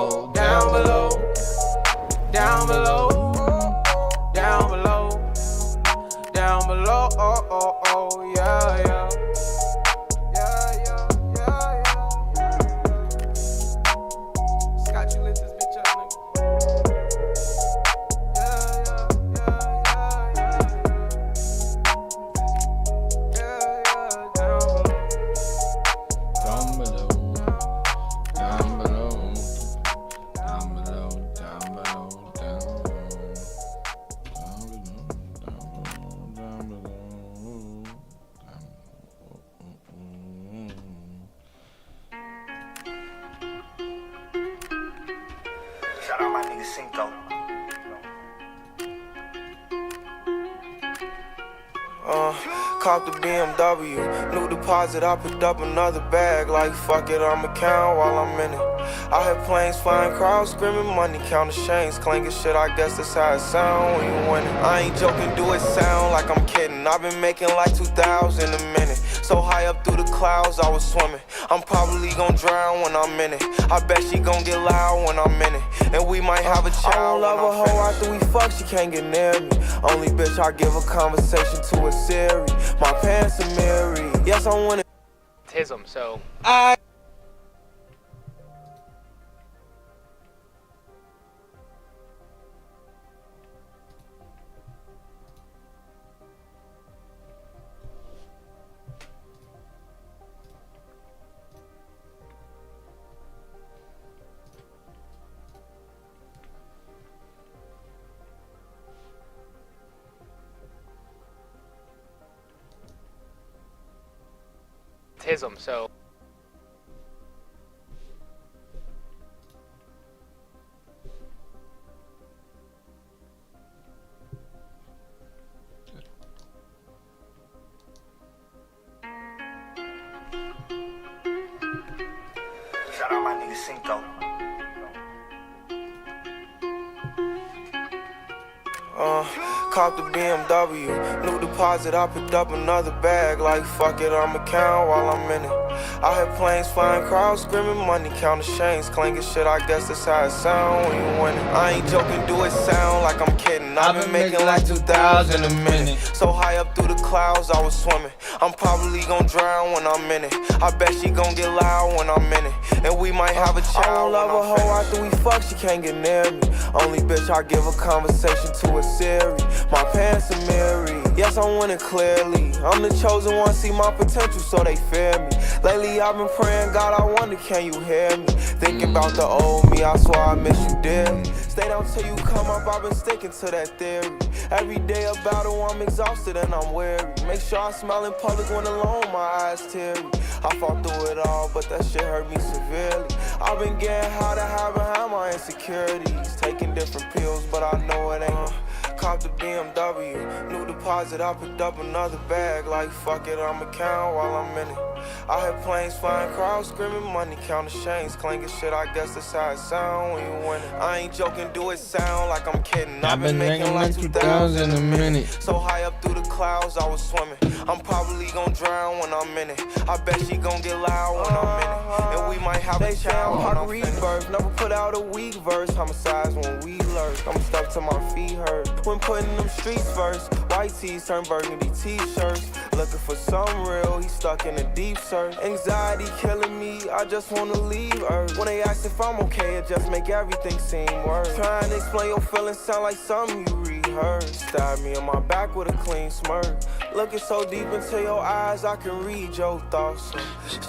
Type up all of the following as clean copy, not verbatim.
below, down below, down below, down below, down below, oh, oh, oh, yeah, yeah. Scott, you lit this bitch up, nigga. Shout out my nigga Cinco. Caught the BMW, new deposit, I picked up another bag. Like fuck it, I'ma count while I'm in it. I hear planes flying, crowds screaming, money counting chains, clanking shit, I guess that's how it sound when you winning. I ain't joking, do it sound like I'm kidding. I've been making like 2,000 a minute. So high up through the clouds, I was swimming. I'm probably gon' drown when I'm in it. I bet she gon' get loud when I'm in it. And we might have a child. I don't love a hoe after we fuck, she can't get near me. Only bitch I give a conversation to a Siri. My pants are mirrored. Yes, I want it. Tism, so Tism, so Shout out my nigga Cinco. Caught the BMW, new deposit, I picked up another bag. Like fuck it, I'ma count while I'm in it. I hear planes flying, crowds screaming, money counting chains, clanking shit, I guess that's how it sound when you winning. I ain't joking, do it sound like I'm kidding. I've been making like 2,000 a minute. So high up through the clouds, I was swimming. I'm probably gon' drown when I'm in it. I bet she gon' get loud when I'm in it. And we might have a child. I don't love a hoe after we fuck, she can't get near me. Only bitch I give a conversation to a Siri. My pants are mirrored. Yes, I want it clearly. I'm the chosen one, see my potential, so they fear me. Lately I've been praying, God, I wonder, can you hear me? Thinking about the old me, I swear I miss you dearly. Stay down till you come up, I've been sticking to that theory. Every day a battle, I'm exhausted and I'm weary. Make sure I smile in public when alone, my eyes teary. I fought through it all, but that shit hurt me severely. I've been getting high to hide behind my insecurities. Taking different pills, but I know it ain't. Caught the BMW, new deposit, I picked up another bag. Like fuck it, I'ma count while I'm in it. I hear planes flying, crowds screaming, money counting chains, clanking shit, I guess that's how it sound when you winning. I ain't joking, do it sound like I'm kidding. I've been making like 2,000 a minute. So high up through the clouds, I was swimming. I'm probably gon' drown when I'm in it. I bet she gon' get loud when I'm in it. And we might have a child when I'm rebirth. Never put out a weak verse. Homicides when we lurk. I'm stuck till my feet hurt. When putting them streets first. White tees turn burgundy t-shirts. Looking for some real, he stuck in a deep search. Anxiety killing me, I just wanna leave Earth. When they ask if I'm okay, it just make everything seem worse. Trying to explain your feelings sound like something you rehearsed. Stab me in my back with a clean smirk. Looking so deep into your eyes, I can read your thoughts.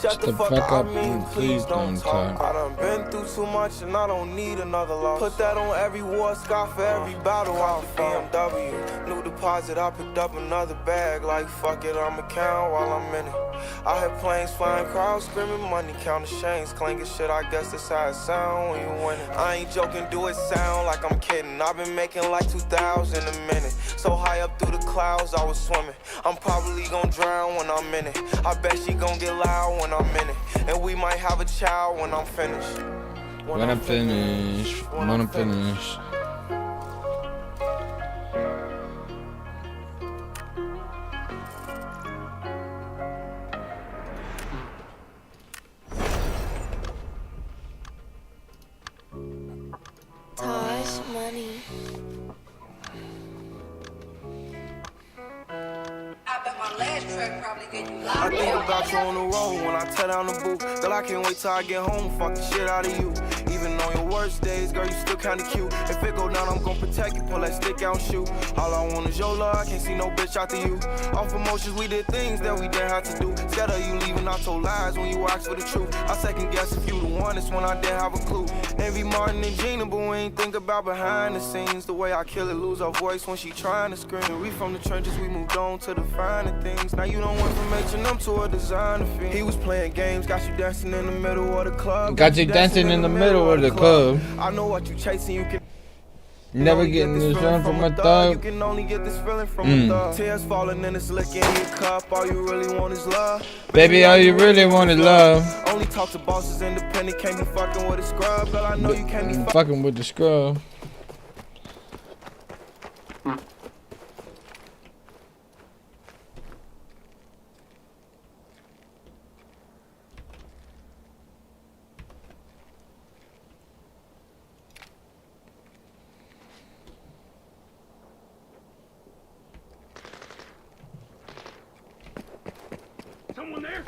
Shut the fuck up, I mean, please don't talk. I done been through too much and I don't need another loss. Put that on every war scar for every battle I fought. BMW, new deposit, I picked up another bag. Like fuck it, I'ma count while I'm in it. I hear planes flying, crowds screaming, money counting chains, clanking shit, I guess that's how it sound when you winning. I ain't joking, do it sound like I'm kidding. I've been making like 2,000 a minute. So high up through the clouds, I was swimming. I'm probably gon' drown when I'm in it. I bet she gon' get loud when I'm in it. And we might have a child when I'm finished. When I'm finished. money. I bet my last track probably get you I locked think up. about you on the road when I tear down the booth. Girl, I can't wait till I get home, fuck the shit out of you. Even on your worst days, girl, you still kinda cute. If it go down, I'm gon' protect you, pull that stick out and shoot. All I want is your love, I can't see no bitch after you. Off emotions, we did things that we didn't have to do. Scared of you leaving, I told lies when you asked for the truth. I second guess if you the one, it's when I didn't have a clue. Envy Martin and Gina, but we ain't think about behind the scenes. The way I kill it, lose her voice when she trying to scream. We from the trenches, we moved on to the finer things. Now you don't went from H&M to a designer fiend. He was playing games, got you dancing in the middle of the club. Got you dancing in the middle of the club. I know what you chasing, you can Never getting this feeling from a thug. You can only get this feeling from a thug. Tears falling and it's licking in your cup. All you really want is love. Baby, all you really want is love. Only talk to bosses independent, can't be fucking with a scrub. Girl, I know you can't be fucking with the scrub. Someone there?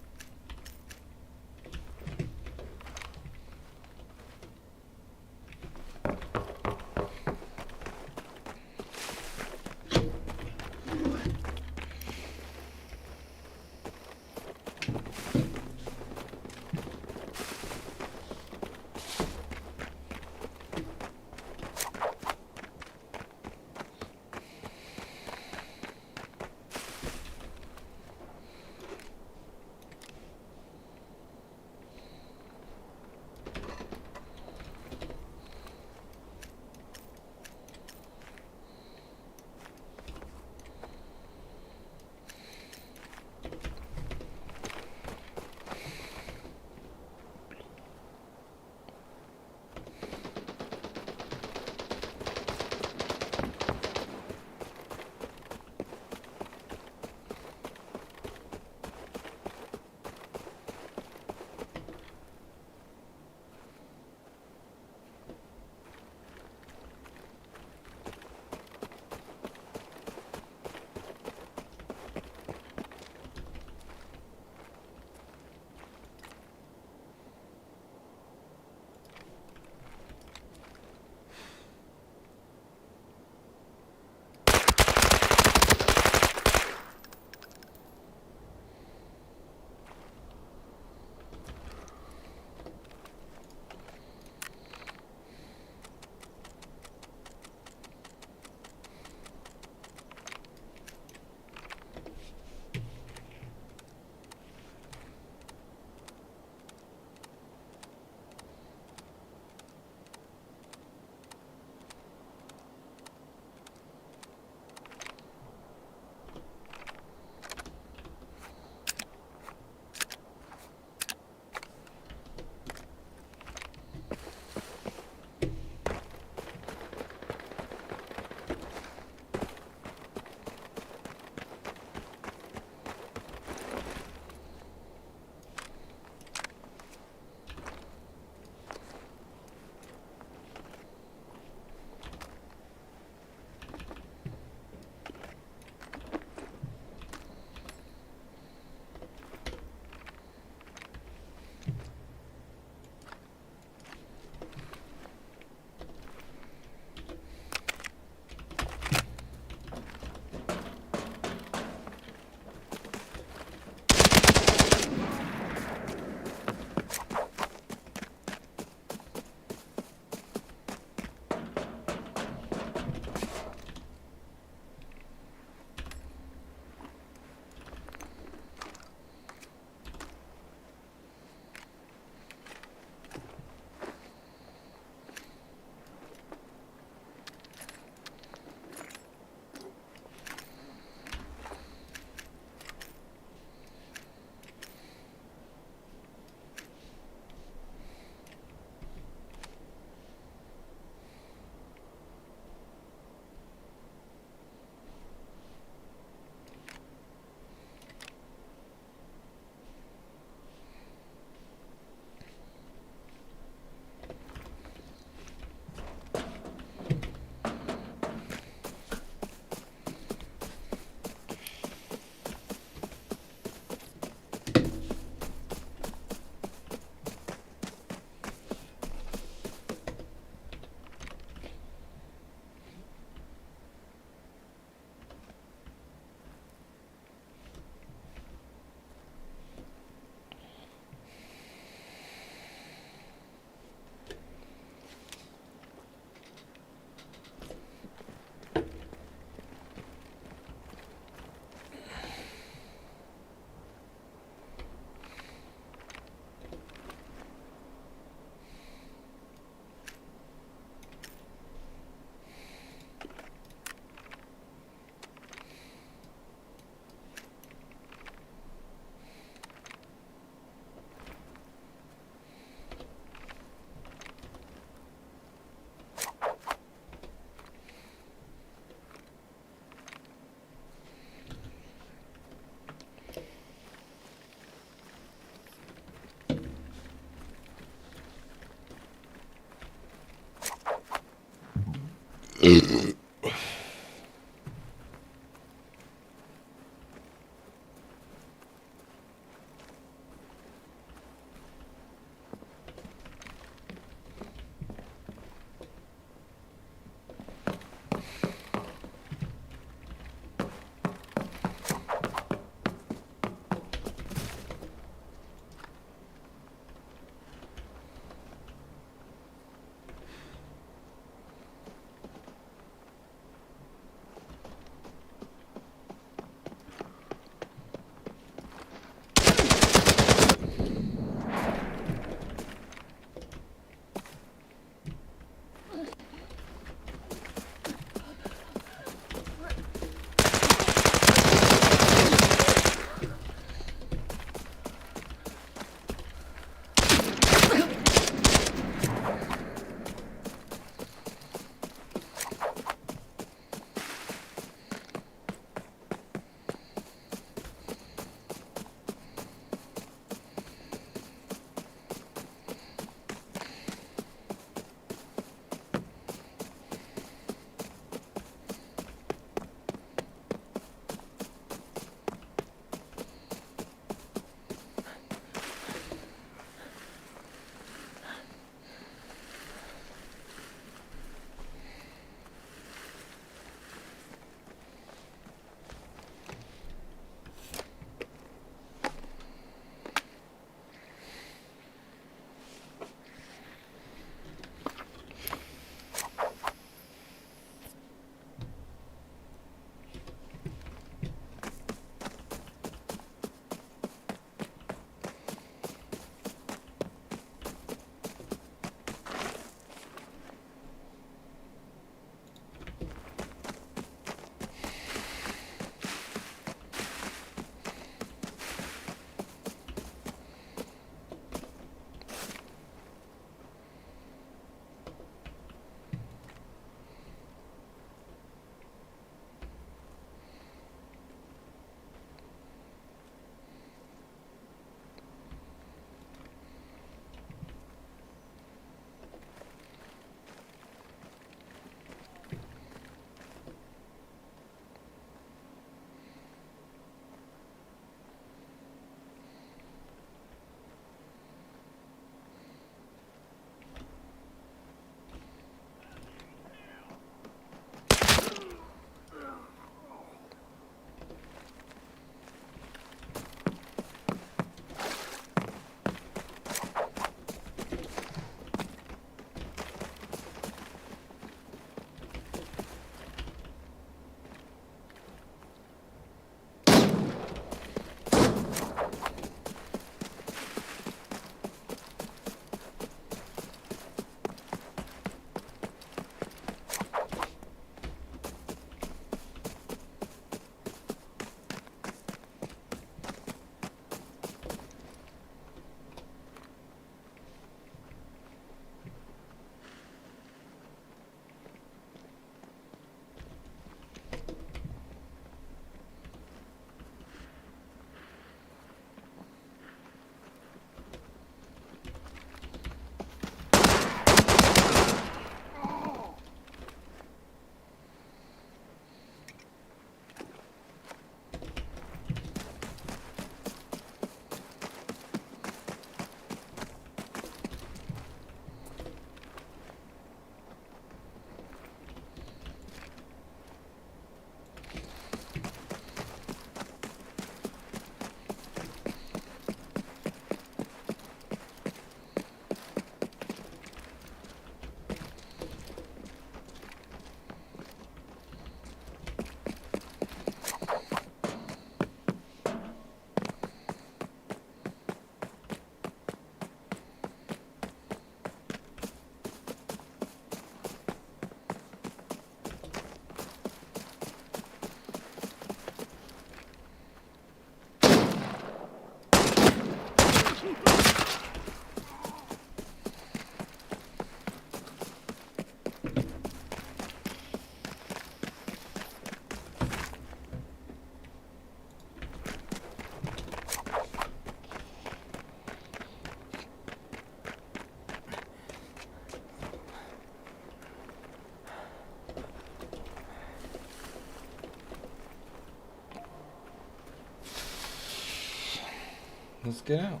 let's get out.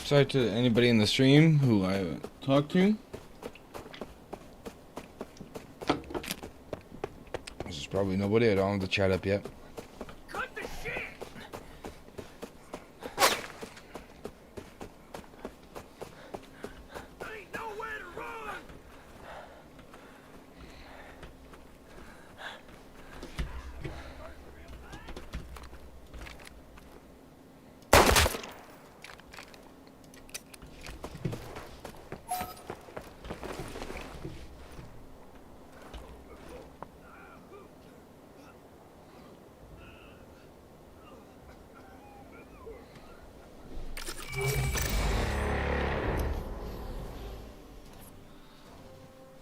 Sorry to anybody in the stream who I haven't talked to. There's probably nobody. I don't have the chat up yet. Cut the shit! Ain't nowhere to run!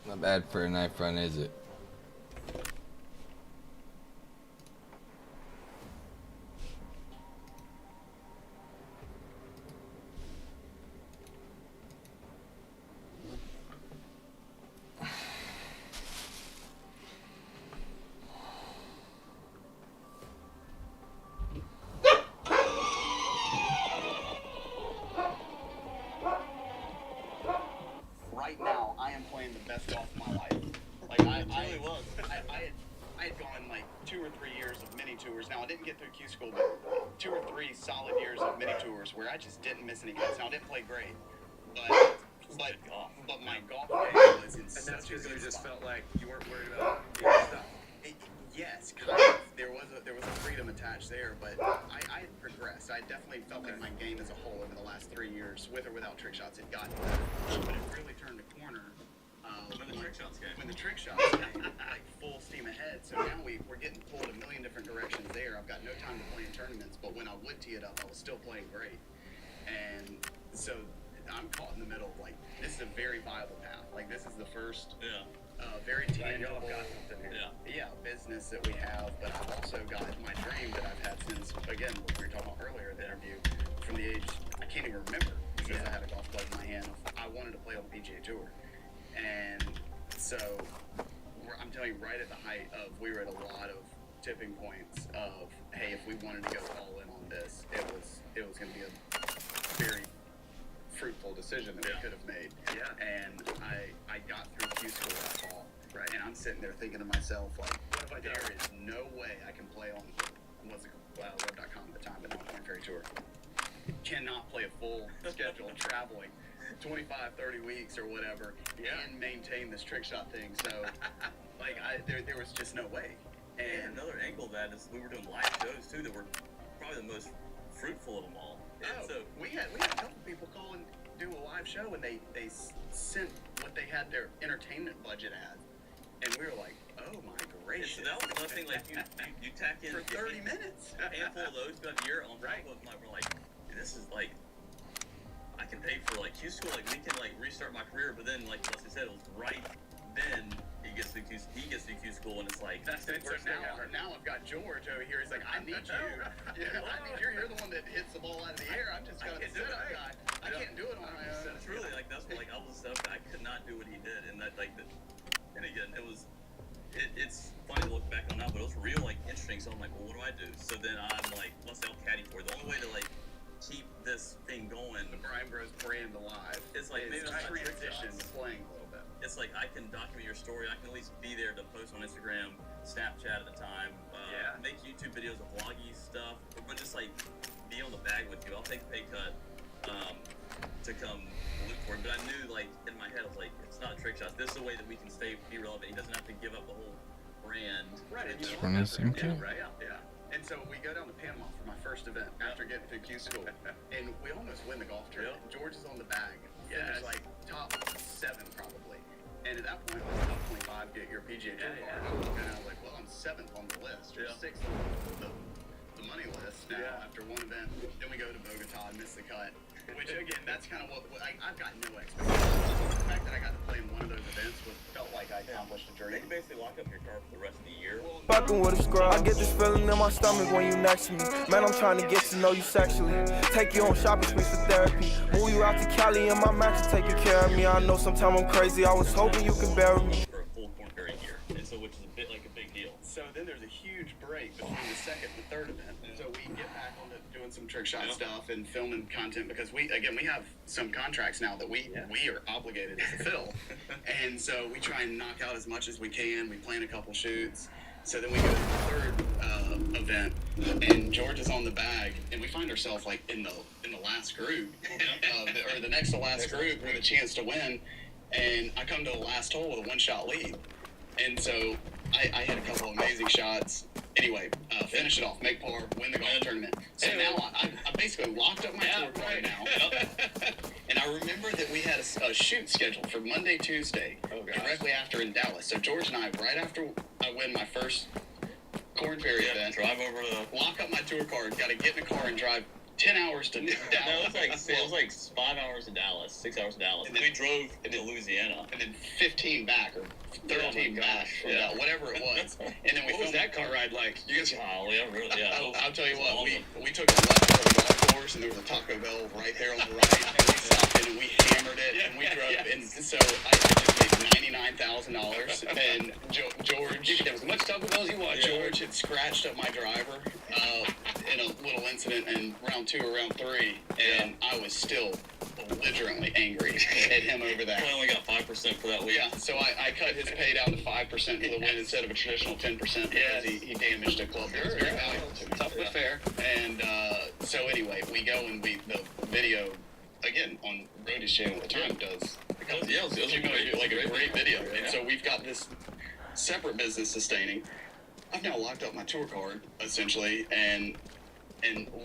Not bad for a knife run, is it? Right now, I am playing the best golf of my life. Like I had gone like 2 or 3 years of mini tours. Now I didn't get through Q school, but 2 or 3 solid years of mini tours where I just didn't miss any cuts. Now I didn't play great, but my golf game was in such a good spot. And that's because you just felt like you weren't worried about your stuff. Yes, kind of. There was a freedom attached there, but I had progressed. I definitely felt like my game as a whole over the last 3 years, with or without trick shots, had gotten better. But it really turned a corner when the trick shots came. When the trick shots came, like full steam ahead. So now we're getting pulled a million different directions there. I've got no time to play in tournaments, but when I would tee it up, I was still playing great. And so I'm caught in the middle. Like, this is a very viable path. Like, this is the first very tangible business that we have. But I've also got my dream that I've had since, again, what we were talking about earlier in the interview, from the age I can't even remember, because I had a golf club in my hand. I wanted to play on the PGA Tour. And so I'm telling you, right at the height of, we were at a lot of tipping points of, hey, if we wanted to go all in on this, it was going to be a very fruitful decision that we could have made. Yeah. And I got through Q school that fall. Right. And I'm sitting there thinking to myself, like, there is no way I can play on, web.com at the time, but not Corn Ferry Tour. Cannot play a full schedule traveling 25, 30 weeks or whatever, and maintain this trick shot thing. So, like, there was just no way. And another angle of that is we were doing live shows too that were probably the most fruitful of them all. And so we had a couple people call and do a live show, and they sent what they had their entertainment budget at, and we were like, oh my gracious. So that was another thing, like you tack in for 30 minutes, a handful of those throughout the year on top of like, we're like, this is like, I can pay for like Q school, like we can like restart my career, but then like Leslie said, it was right then he gets through Q school, and it's like, that's the worst thing ever. Now I've got George over here. He's like, I need you. I need you. You're the one that hits the ball out of the air. I'm just gonna sit up guy. I can't do it on my own. It's really like, that's what, like, all the stuff that I could not do what he did, and that like and again, it's funny to look back on now, but it was real like interesting. So I'm like, well, what do I do? So then I'm like, let's say I'll caddy for it. The only way to like keep this thing going, the Brian Bros brand alive, it's like maybe it's transition to playing a little bit. It's like I can document your story. I can at least be there to post on Instagram, Snapchat at the time, make YouTube videos of vloggy stuff, but just like be on the bag with you. I'll take a pay cut to come look for it. But I knew, like, in my head, I was like, it's not trick shots. This is a way that we can be relevant. He doesn't have to give up the whole brand. Right. And From the same team. Right. Yeah. And so we go down to Panama for my first event after getting through Q school, and we almost win the golf tournament. George is on the bag. Finished like top 7 probably. And at that point, like, top 25 get your PGA Tour card. And I was like, well, I'm 7th on the list, or 6th on the money list now after one event. Then we go to Bogota and miss the cut. Which, again, that's kind of what I've got no expectations. The fact that I got to play in one of those events felt like I accomplished a They dream. can basically lock up your car for the rest of the year. Fucking with a scrub. I get this feeling in my stomach when you next to me. Man, I'm trying to get to know you sexually. Take you on shopping sprees for therapy. Move you out to Cali and my match is taking care of me. I know sometimes I'm crazy. I was hoping you could bear with me. For a full Corn Ferry year, and so which is a bit like a big deal. So then there's a huge break between the second and the third event. So we get back on to doing some trick shot stuff and filming content because we have some contracts now that we are obligated to fulfill. And so we try and knock out as much as we can. We plan a couple shoots. So then we go to the third event, and George is on the bag, and we find ourselves like in the last group, or the next to last group with a chance to win. And I come to the last hole with a one-shot lead, and so I hit a couple amazing shots. Anyway, finish it off, make par, win the golf tournament. So now I basically locked up my tour card now. And I remember that we had a shoot scheduled for Monday, Tuesday, directly after in Dallas. So George and I, right after I win my first Corn Ferry event, drive over to lock up my tour card, got to get in a car and drive 10 hours to Dallas. No, it was like 5 hours to Dallas, 6 hours to Dallas. And then we drove to Louisiana. And then 15 back, or 13 back, or whatever it was. And then we filmed that car ride like? You guys, I'll tell you what, we took a left over the golf course, and there was a Taco Bell right there on the right, and we stopped it, and we hammered it, and we drove. And so I just made $99,000, and George, you could have as much Taco Bell as you want. George had scratched up my driver in a little incident in round 2 or round 3, and I was still belligerently angry at him over that. I only got 5% for that week. Yeah, so I cut his pay down to 5% for the win instead of a traditional 10% because he damaged a club that was very valuable to me. Tough but fair. And so anyway, we go and the video, again, on Brody's channel at the time does. It was a great video. And so we've got this separate business sustaining. I've now locked up my tour card, essentially, and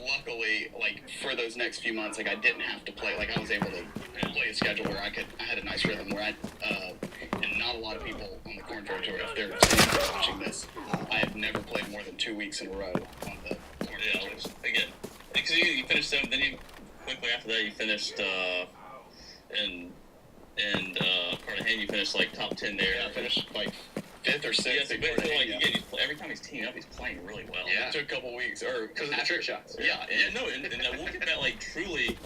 luckily, like, for those next few months, like, I didn't have to play. Like, I was able to play a schedule where I had a nice rhythm where and not a lot of people on the Corn Ferry Tour, if they're watching this, I have never played more than 2 weeks in a row on the Corn Ferry Tour. Again, because you finished 7th, then you, quickly after that, you finished, in Cartagena, you finished, like, top 10 there. Yeah, I finished, like, 5th or 6th. Yeah, so again, every time he's teaming up, he's playing really well. Yeah, it took a couple weeks, or because of the trick shots. And we'll get that, like, truly,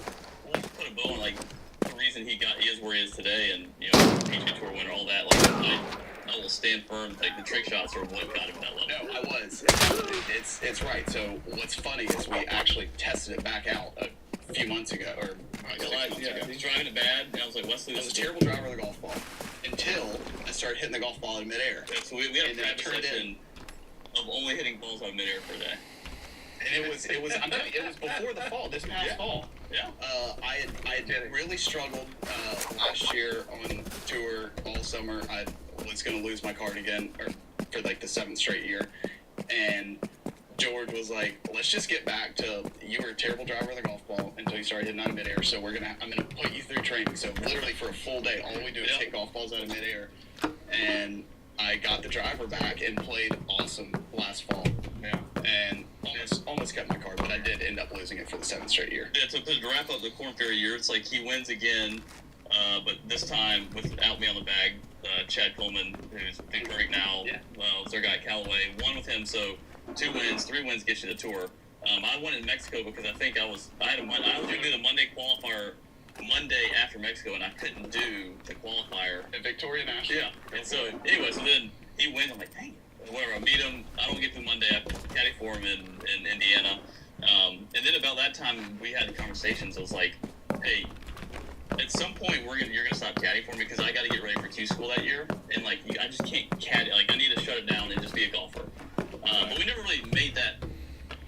we'll put a bow on, like, the reason he is where he is today, and, you know, PGA Tour winner, all that. Like, I will stand firm, like, the trick shots are what got him that level. No, I was. It's right. So what's funny is we actually tested it back out a few months ago, or 6 months ago. He's driving it bad, and I was like, Wesley, I was a terrible driver of the golf ball until I started hitting the golf ball in midair. Yeah, so we had a practice session of only hitting balls out of midair for a day. And it was before the fall, this past fall. Yeah. I had really struggled last year on tour all summer. I was going to lose my card again, or for like the 7th straight year. And George was like, let's just get back to, you were a terrible driver of the golf ball until you started hitting out of midair, so I'm gonna put you through training. So literally for a full day, all we do is hit golf balls out of midair. And I got the driver back and played awesome last fall. Yeah. And almost kept my card, but I did end up losing it for the 7th straight year. Yeah, so to wrap up the Corn Ferry year, it's like he wins again, but this time without me on the bag. Chad Coleman, who's been great now, it's our guy Callaway, won with him, so 2 wins, 3 wins gets you the tour. I won in Mexico because I think I was going to do the Monday qualifier Monday after Mexico, and I couldn't do the qualifier at Victoria National. Yeah, and so anyway, so then he wins. I'm like, dang it. Whatever, I meet him. I don't get to Monday. I caddy for him in Indiana. And then about that time, we had the conversations. I was like, hey, at some point you're gonna stop caddying for me because I got to get ready for Q school that year, and like I just can't caddy. Like I need to shut it down and just be a golfer. But we never really made that.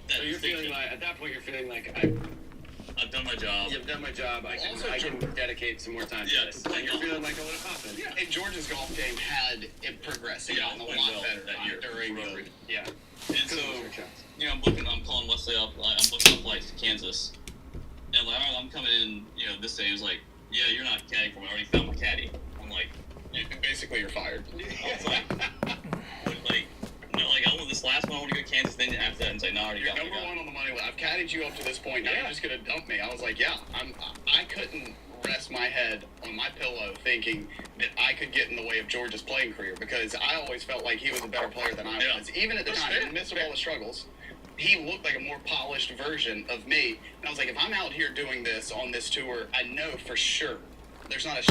So you're feeling like, at that point, I've done my job. You've done my job. I can dedicate some more time to this. And you're feeling like a little confident. Yeah. And George's golf game had it progressed. It gotten a lot better that year during the. Yeah. And so, I'm calling Wesley up. I'm booking up flights to Kansas. And like, I'm coming in, this day. He was like, yeah, you're not caddying for me. I already found my caddy. I'm like, basically, you're fired. I was like, I want this last one. I want to go to Kansas. Then after that, and say, no, I already got number one on the money list. I've caddied you up to this point. Now you're just gonna dump me. I was like, I couldn't rest my head on my pillow thinking that I could get in the way of George's playing career because I always felt like he was a better player than I was. Even at the time, in the midst of all the struggles, he looked like a more polished version of me. And I was like, if I'm out here doing this on this tour, I know for sure there's not a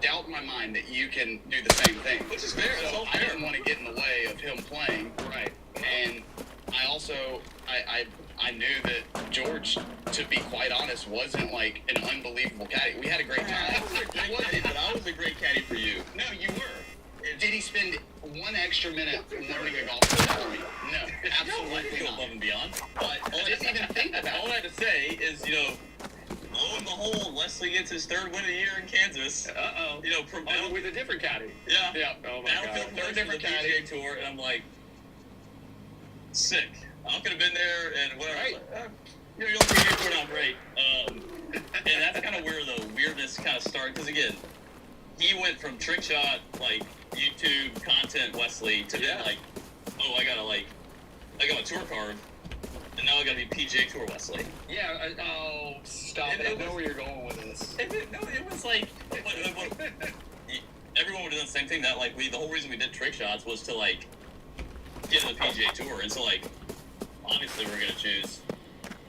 doubt in my mind that you can do the same thing. Which is fair. So I didn't want to get in the way of him playing. Right. And I also, I knew that George, to be quite honest, wasn't like an unbelievable caddy. We had a great time. I was a great caddy, but I was a great caddy for you. No, you were. Did he spend one extra minute learning a golf course for me? No, I absolutely go not. above and beyond. But all I didn't even think about all I it. had to say is, lo and behold, Wesley gets his third win of the year in Kansas. Uh-oh. From With a different caddy. yeah. Yeah. Oh my Battlefield God. first different PGA Tour, and I'm like, sick. I could have been there, and whatever. Right. Your PGA Tour not great. And that's kind of where the weirdness kind of started. Because again, he went from trick shot, like YouTube content Wesley, to then like, oh, I got a tour card, and now I gotta be PGA Tour Wesley. Yeah. Oh, stop it! I know where you're going with this. It was like, everyone would have done the same thing. That like the whole reason we did trick shots was to like get to the PGA Tour, and so like obviously we're gonna choose.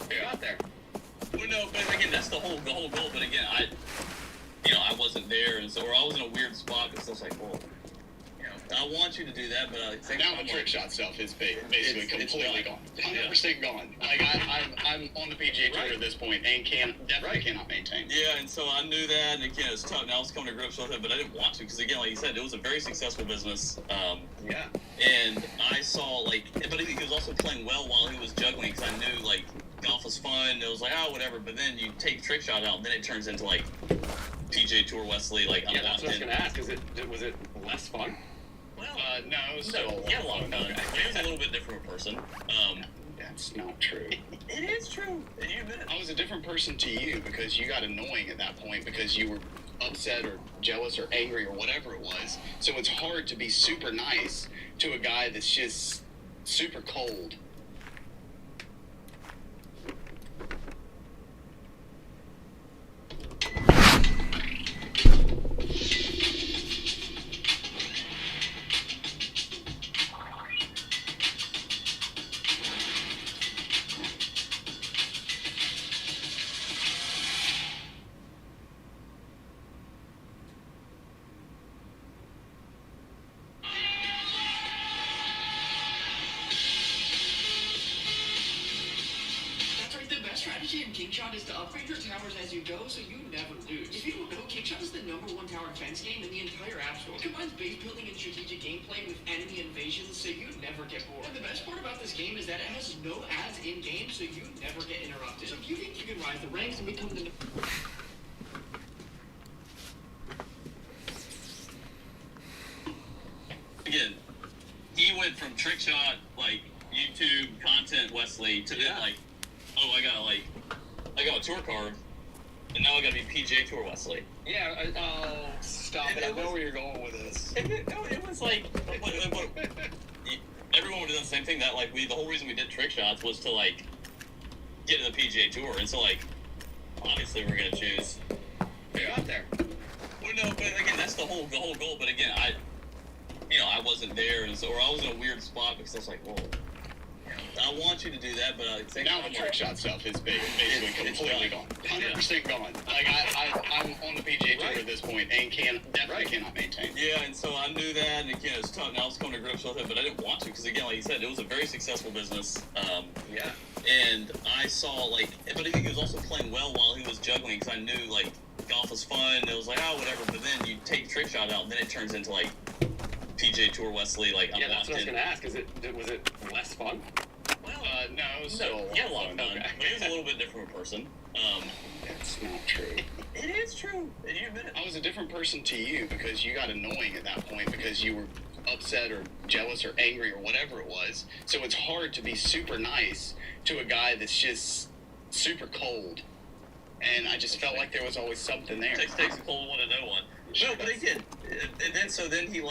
You got there. Well, no, but again, that's the whole goal. But again, I wasn't there, and so I was in a weird spot because I was like, well, I want you to do that, but I think Now the trick shot stuff is basically completely gone. 100% gone. Like I'm on the PGA Tour at this point and definitely cannot maintain. Yeah, and so I knew that, and again, it's tough. Now I was coming to grips with it, but I didn't want to because again, like you said, it was a very successful business. Yeah. And I saw but he was also playing well while he was juggling because I knew like golf was fun. It was like whatever, but then you take trick shot out, and then it turns into like PGA Tour Wesley. Like Yeah, that's what I was gonna ask. Was it less fun? Well, no, it was still a lot of fun. He was a little bit different person. That's not true. It is true. And you admit it. I was a different person to you because you got annoying at that point because you were upset or jealous or angry or whatever it was. So it's hard to be super nice to a guy that's just super cold. strategy in King Shot is to upgrade your towers as you go so you never lose. If you don't know, King Shot is the #1 tower defense game in the entire App Store. It combines base building and strategic gameplay with enemy invasions so you never get bored. And the best part about this game is that it has no ads in-game so you never get interrupted. So if you think you can rise the ranks and become the... Again, he went from trick shot, like, YouTube content Wesley to then, like, oh, I got a tour card, and now I gotta be PGA Tour Wesley. Yeah, oh, stop it. I know where you're going with this. It was like, everyone would have done the same thing. That, like, the whole reason we did trick shots was to, like, get to the PGA Tour, and so, like, obviously we're gonna choose. You're out there. Well, no, but again, that's the whole goal, but again, I wasn't there, and so, or I was in a weird spot because I was like, well, I want you to do that, but I think now the trick shot stuff is basically completely gone. 100% gone. Like I'm on the PGA Tour at this point and definitely cannot maintain. Yeah, and so I knew that, and again, it's tough. Now I was coming to grips with it, but I didn't want to because again, like you said, it was a very successful business. And I saw but he was also playing well while he was juggling because I knew like golf was fun. It was like whatever, but then you take trick shot out, and then it turns into like PGA Tour Wesley. Like yeah, that's what I was gonna ask. Was it less fun? Well, no, it was still a lot of fun. Okay. But he was a little bit different person. That's not true. It is true. And you admit it. I was a different person to you because you got annoying at that point because you were upset or jealous or angry or whatever it was. So it's hard to be super nice to a guy that's just super cold. And I just felt like there was always something there. Takes a cold one to know one. No, but he did. And then he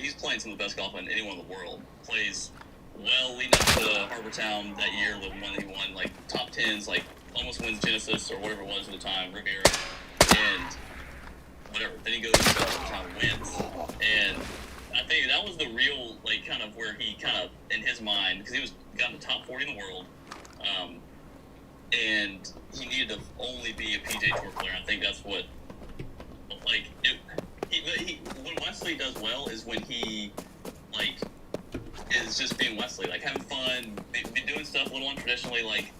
he's playing some of the best golf in anyone in the world. Plays well leading up to Harbortown that year, the one he won, like top 10s, like almost wins Genesis or whatever it was at the time, Riviera, and whatever. Then he goes to Harbortown and wins. And I think that was the real, like, kind of where he kind of, in his mind, because he got in the top 40 in the world, and he needed to only be a PGA Tour player. I think that's what like what Wesley does well is when he like is just being Wesley, like having fun, be doing stuff a little untraditionally, like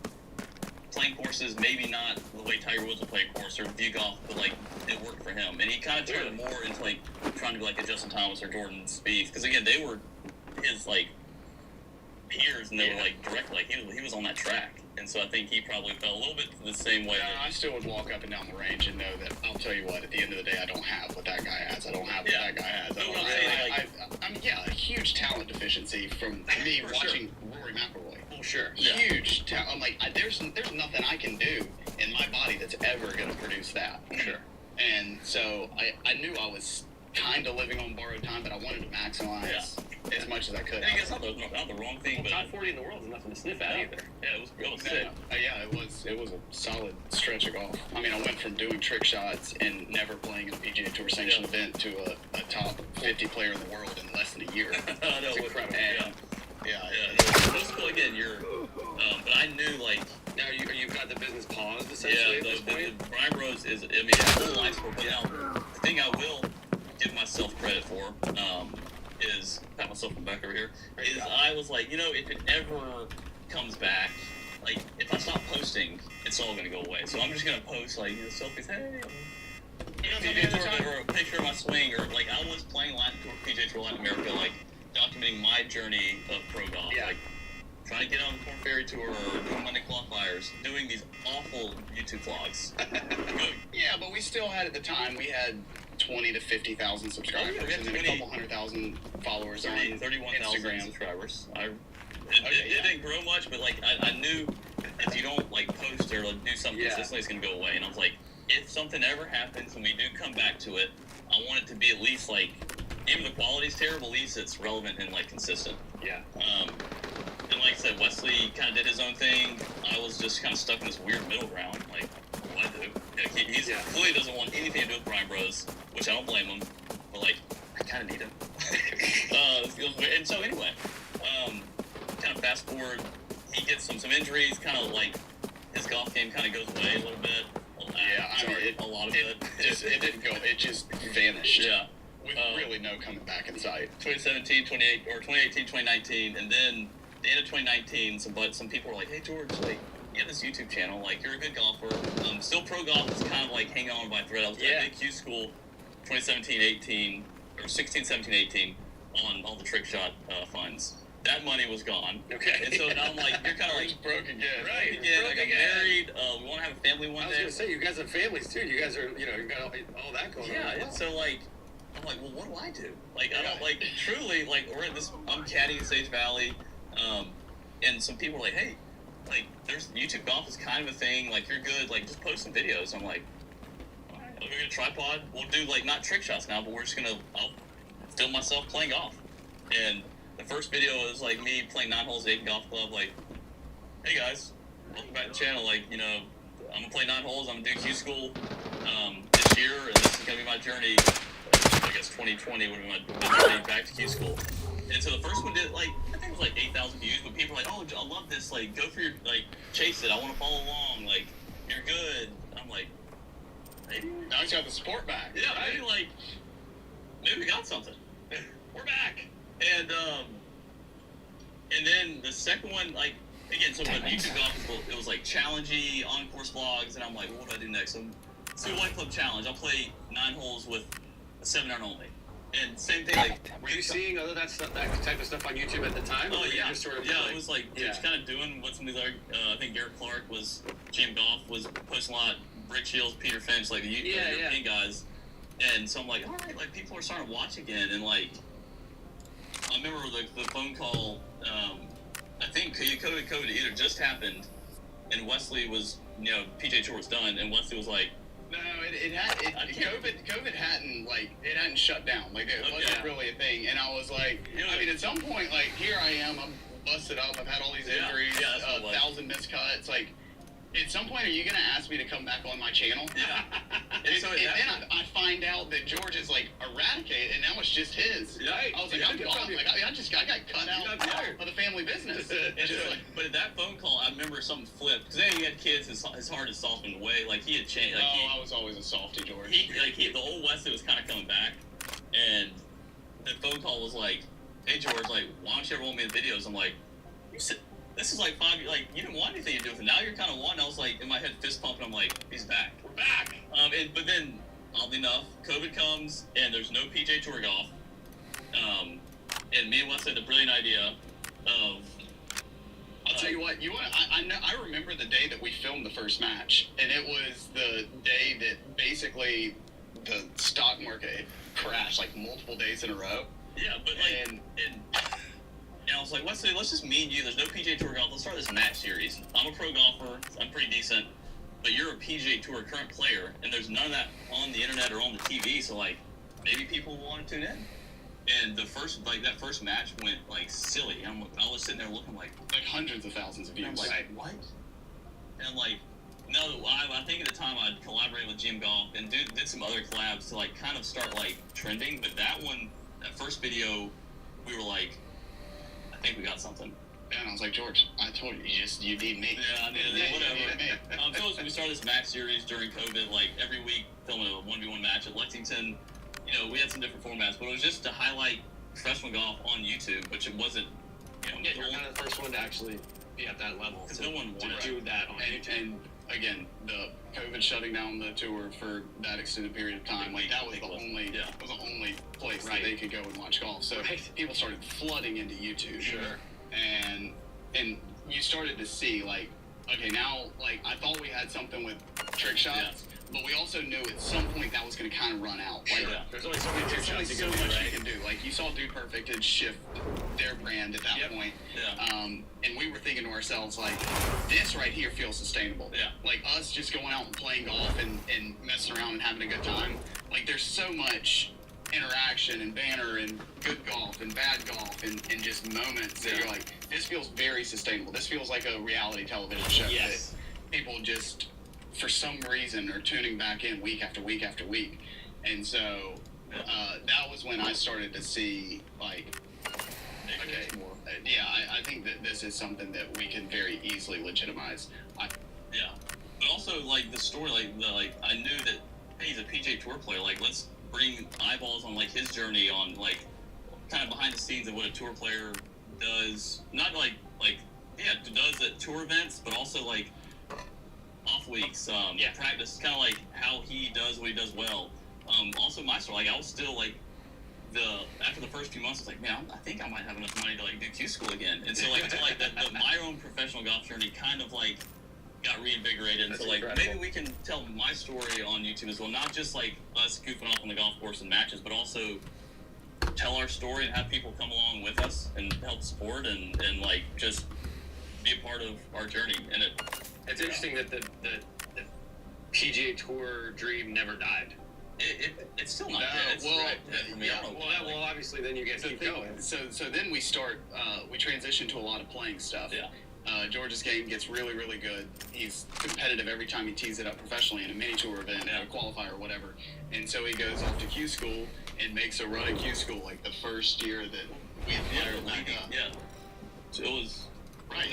playing courses maybe not the way Tiger Woods would play a course or view golf, but like it worked for him. And he kind of turned more into like trying to be like a Justin Thomas or Jordan Spieth, because again they were his like peers, and they were like direct, like he was on that track. And so I think he probably felt a little bit the same way. I still would walk up and down the range and know that, I'll tell you what, at the end of the day, I don't have what that guy has. I don't have what that guy has. I mean, a huge talent deficiency from me watching Rory McIlroy. Oh, sure. Huge talent. I'm like, there's nothing I can do in my body that's ever going to produce that. Sure. And so I knew I was kind of living on borrowed time, but I wanted to maximize as much as I could. I think it's not the wrong thing, but top 40 in the world is nothing to sniff at either. Yeah, it was sick. It was a solid stretch of golf. I mean, I went from doing trick shots and never playing in a PGA Tour sanctioned event to a top 50 player in the world in less than a year. It's incredible. Most people, again, but I knew, like, now you've got the business paused, essentially, at this point? The Brian Rose is, I mean, a whole life's work. But now, the thing I will give myself credit for, is, pat myself on the back over here, is I was like, if it ever comes back, like, if I stop posting, it's all going to go away. So I'm just going to post, like, selfies, hey, or a picture of my swing, or, like, I was playing PGA Tour Latin America, like, documenting my journey of pro golf. Like, trying to get on the Corn Ferry Tour, or doing Monday qualifiers, doing these awful YouTube vlogs. Yeah, but we still had, at the time, we had 20 to 50,000 subscribers, and then a couple 100,000 followers on 31,000 Instagram. subscribers. It didn't grow much, but like I knew if you don't like post or like, do something consistently, it's gonna go away. And I was like, if something ever happens and we do come back to it, I want it to be at least like, even the quality's terrible, at least it's relevant and like consistent. Yeah. And like I said, Wesley kind of did his own thing. I was just kind of stuck in this weird middle ground. Like, what do I do? He clearly doesn't want anything to do with Brian Bros, which I don't blame him. But like, I kind of need him. And so anyway, kind of fast forward, he gets some injuries. Kind of like his golf game kind of goes away a little bit. A lot of it. It didn't go. It just vanished. Yeah. With really no coming back in sight. 2017, 2018, 2019, and then the end of 2019, some people were like, "Hey George, like, you have this YouTube channel. Like, you're a good golfer. Still pro golf is kind of like hanging on by a thread. I was at Big Q School, 2017, 18, or 16, 17, 18, on all the trick shot funds. That money was gone. Okay. And so now I'm like, you're kind of like broke again. Right. Again. Like, I'm married. We want to have a family one day. I was gonna say, you guys have families too. You guys are, you've got all that going on. Yeah. And so like, I'm like, well, what do I do? Like, I don't like truly like we're in this. I'm caddying in Sage Valley, and some people are like, hey, like, there's YouTube golf is kind of a thing. Like, you're good. Like, just post some videos. I'm like, all right, we're gonna tripod. We'll do like not trick shots now, but I'll film myself playing golf. And the first video is like me playing 9 holes at Aiken Golf Club. Like, hey guys, welcome back to the channel. Like, I'm gonna play 9 holes. I'm gonna do Q School this year, and this is gonna be my journey. I guess 2020 would be my journey back to Q School. And so the first one did like, I think it was like 8,000 views, but people were like, oh, I love this. Like, go for your, like, chase it. I want to follow along. Like, you're good. And I'm like, maybe. Now he's got the support back. Yeah, right? Maybe we got something. We're back. And then the second one, like, again, so when YouTube golf, it was like challengey, on-course vlogs, and I'm like, what do I do next? So let's do a White Club challenge. I'll play 9 holes with a 7-iron only. And same thing, like... Were you seeing other that type of stuff on YouTube at the time? Oh, yeah. Just sort of it was like, just kind of doing what some of these other... I think Garrett Clark was... GM Golf was posting a lot. Rick Shields, Peter Finch, like the European guys. And so I'm like, all right, like, people are starting to watch again. And, like, I remember the phone call... I think COVID either just happened, and Wesley was... PGA Tour was done, and Wesley was like... No, COVID hadn't shut down. Like, it wasn't really a thing. And I was like, I mean, at some point, like, here I am, I'm busted up, I've had all these injuries, 1,000 missed cuts. Like, at some point, are you going to ask me to come back on my channel? Yeah. And then I find out that George is like eradicated, and now it's just his. Right. I was like, I'm gone. Like, I got cut out of the family business. But at that phone call, I remember something flipped. Because then he had kids, his heart had softened away. Like, he had changed. Like, I was always a softy, George. The old Wesley was kind of coming back. And the phone call was like, hey, George, like, why don't you ever want me in videos? I'm like, this is like 5 years, like, you didn't want anything to do with it. Now you're kind of wanting. I was like, in my head, fist pumping. I'm like, he's back. We're back. But then, oddly enough, COVID comes, and there's no PJ Tour golf. And me and Wes had the brilliant idea of... I'll tell you what, I remember the day that we filmed the first match, and it was the day that basically the stock market crashed like multiple days in a row. Yeah, but like... And I was like, let's just me and you. There's no PGA Tour golf. Let's start this match series. I'm a pro golfer. I'm pretty decent. But you're a PGA Tour current player, and there's none of that on the internet or on the TV. So, like, maybe people will want to tune in. And that first match went, like, silly. I was sitting there looking like hundreds of thousands of views. I'm like, what? And I'm like, no, I think at the time I'd collaborated with Jim Golf and did some other collabs to, like, kind of start, like, trending. But that first video, we were like, I think we got something. Yeah, and I was like, George, I told you, you need me. Yeah, I mean, whatever. So we started this match series during COVID, like every week filming a 1v1 match at Lexington. You know, we had some different formats, but it was just to highlight professional golf on YouTube, which it wasn't, you're kind of the first one to actually be at that level. Because no one wanted to do that on YouTube. And again, the COVID shutting down the tour for that extended period of time, like that was the only place that they could go and watch golf. So people started flooding into YouTube. Sure. And you started to see like, okay, now like I thought we had something with trick shots, but we also knew at some point that was going to kind of run out. Like, there's only so many trick shots you can do. Like you saw Dude Perfect had shift their brand at that point. Yeah. And we were thinking to ourselves like, this right here feels sustainable. Yeah. Like us just going out and playing golf and messing around and having a good time. Like there's so much interaction and banter and good golf and bad golf and just moments that you're like, this feels very sustainable. This feels like a reality television show that people just, for some reason, are tuning back in week after week after week. And so that was when I started to see, like, okay, I think that this is something that we can very easily legitimize. But also, like, the story, like I knew that, hey, he's a PGA Tour player. Like, let's bring eyeballs on, like, his journey on, like, kind of behind the scenes of what a tour player does. Not, does at tour events, but also, like, off weeks, practice, kind of like how he does what he does well. Also, my story, like, I was still, like, after the first few months, I was like, man, I think I might have enough money to, like, do Q school again. And so, like, until, like, my own professional golf journey kind of, like, got reinvigorated. And so, like, maybe we can tell my story on YouTube as well. Not just, like, us goofing off on the golf course and matches, but also tell our story and have people come along with us and help support and like, just be a part of our journey. And it's interesting that the PGA Tour dream never died. It's still not dead. Well, obviously, then you guys keep going. So then we transition to a lot of playing stuff. Yeah. George's game gets really, really good. He's competitive every time he tees it up professionally in a mini tour event, a qualifier or whatever. And so he goes off to Q school and makes a run at Q school, like the first year that we had fired back up. Yeah. So it was right.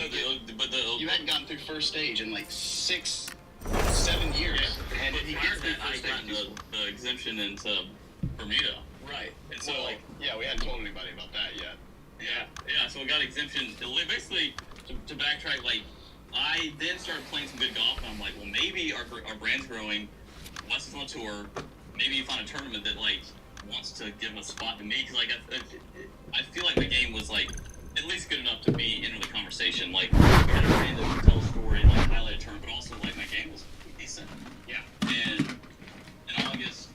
You hadn't gotten through first stage in like 6, 7 years. Yeah. And he got the exemption into Bermuda. Right. And so we hadn't told anybody about that yet. Yeah. So we got exemption. Basically, to backtrack, like, I then started playing some good golf, and I'm like, well, maybe our brand's growing. Wes is on tour. Maybe you find a tournament that, like, wants to give a spot to me, because, like, I feel like my game was, like, at least good enough to be into the conversation. Like, we had a brand that would tell a story and, like, highlight a tournament, but also, like, my game was decent. Yeah. And in August,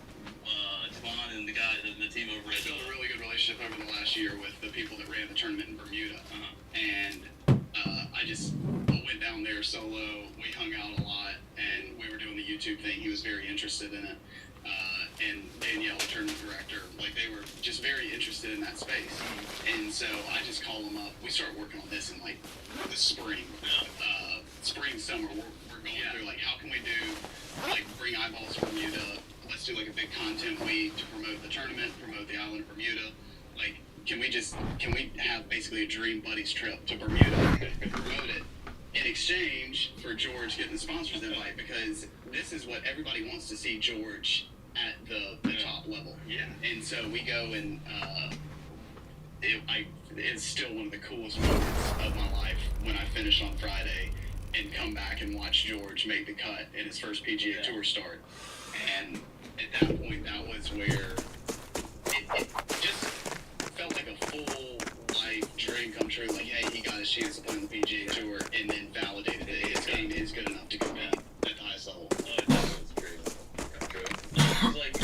Javon and the team over at... Built a really good relationship over the last year with the people that ran the tournament in Bermuda. And I just went down there solo. We hung out a lot, and we were doing the YouTube thing. He was very interested in it. And Danielle, the tournament director, like, they were just very interested in that space. And so I just called them up. We started working on this in, like, the spring spring, summer, we're going through, like, how can we do, like, bring eyeballs to Bermuda? Let's do, like, a big content week to promote the tournament, promote the island of Bermuda. Like, can we have basically a dream buddies trip to Bermuda and promote it in exchange for George getting the sponsors invite? Because this is what everybody wants to see George at the top level. Yeah. And so we go and it's still one of the coolest moments of my life when I finish on Friday and come back and watch George make the cut in his first PGA Tour start. And at that point, that was where it just felt like a full life dream come true. Like, hey, he got his chance to play on the PGA Tour, and then validated that his game is good enough to compete at the highest level. That was true. That's true. It was like,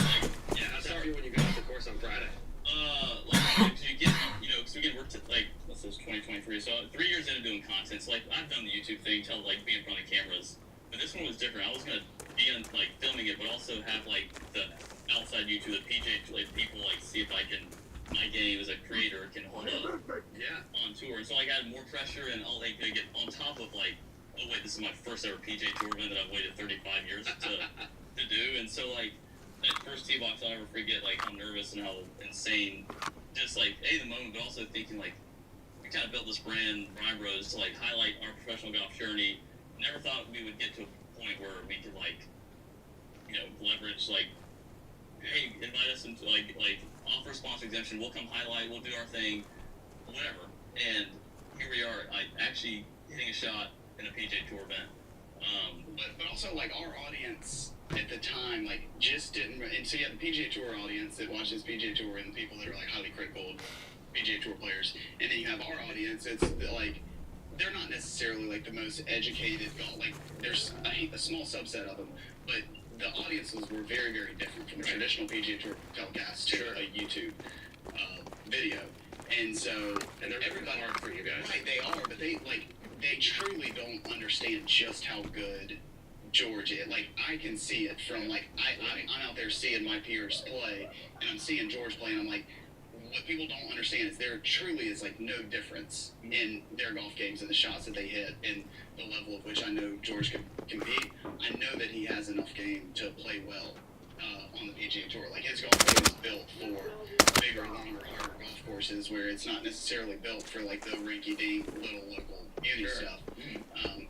yeah, how's that feel when you got off the course on Friday? Like, you get, cause we get work to, like, let's say it's 2023, so 3 years into doing content, so, like, I've done the YouTube thing, like, be in front of cameras, but this one was different. I was gonna be on, like, filming it, but also have, like, the outside YouTube, the PJ, like, people, like, see if I can, my game as a creator can hold up on tour, and so, like, I had more pressure, and all, like, they get on top of, like, oh, wait, this is my first ever PJ Tour event that I've waited 35 years to do, and so, like, that first tee box, I'll never forget, like, how nervous and how insane, just, like, the moment, but also thinking, like, we kind of built this brand, Rhyme Bros, to, like, highlight our professional golf journey. Never thought we would get to a point where we could, like, leverage, like, hey, invite us into, like, offer sponsor exemption, we'll come highlight, we'll do our thing, whatever. And here we are, actually hitting a shot in a PJ Tour event. But also, like, our audience at the time, like, just didn't, and so you have the PGA Tour audience that watches PGA Tour and people that are, like, highly critical of PGA Tour players, and then you have our audience, it's, like, they're not necessarily, like, the most educated golf, like, there's a small subset of them, but the audiences were very, very different from a traditional PGA Tour telecast to a YouTube video, and so, and they're everybody hard for you guys. Right, they are, but they truly don't understand just how good George is. Like, I can see it from, like, I'm out there seeing my peers play, and I'm seeing George play, and I'm like, what people don't understand is there truly is, like, no difference in their golf games and the shots that they hit and the level of which I know George can compete. I know that he has enough game to play well on the PGA Tour. Like, his golf game is built for bigger, longer, harder golf courses where it's not necessarily built for, like, the rinky-dink little local beauty stuff.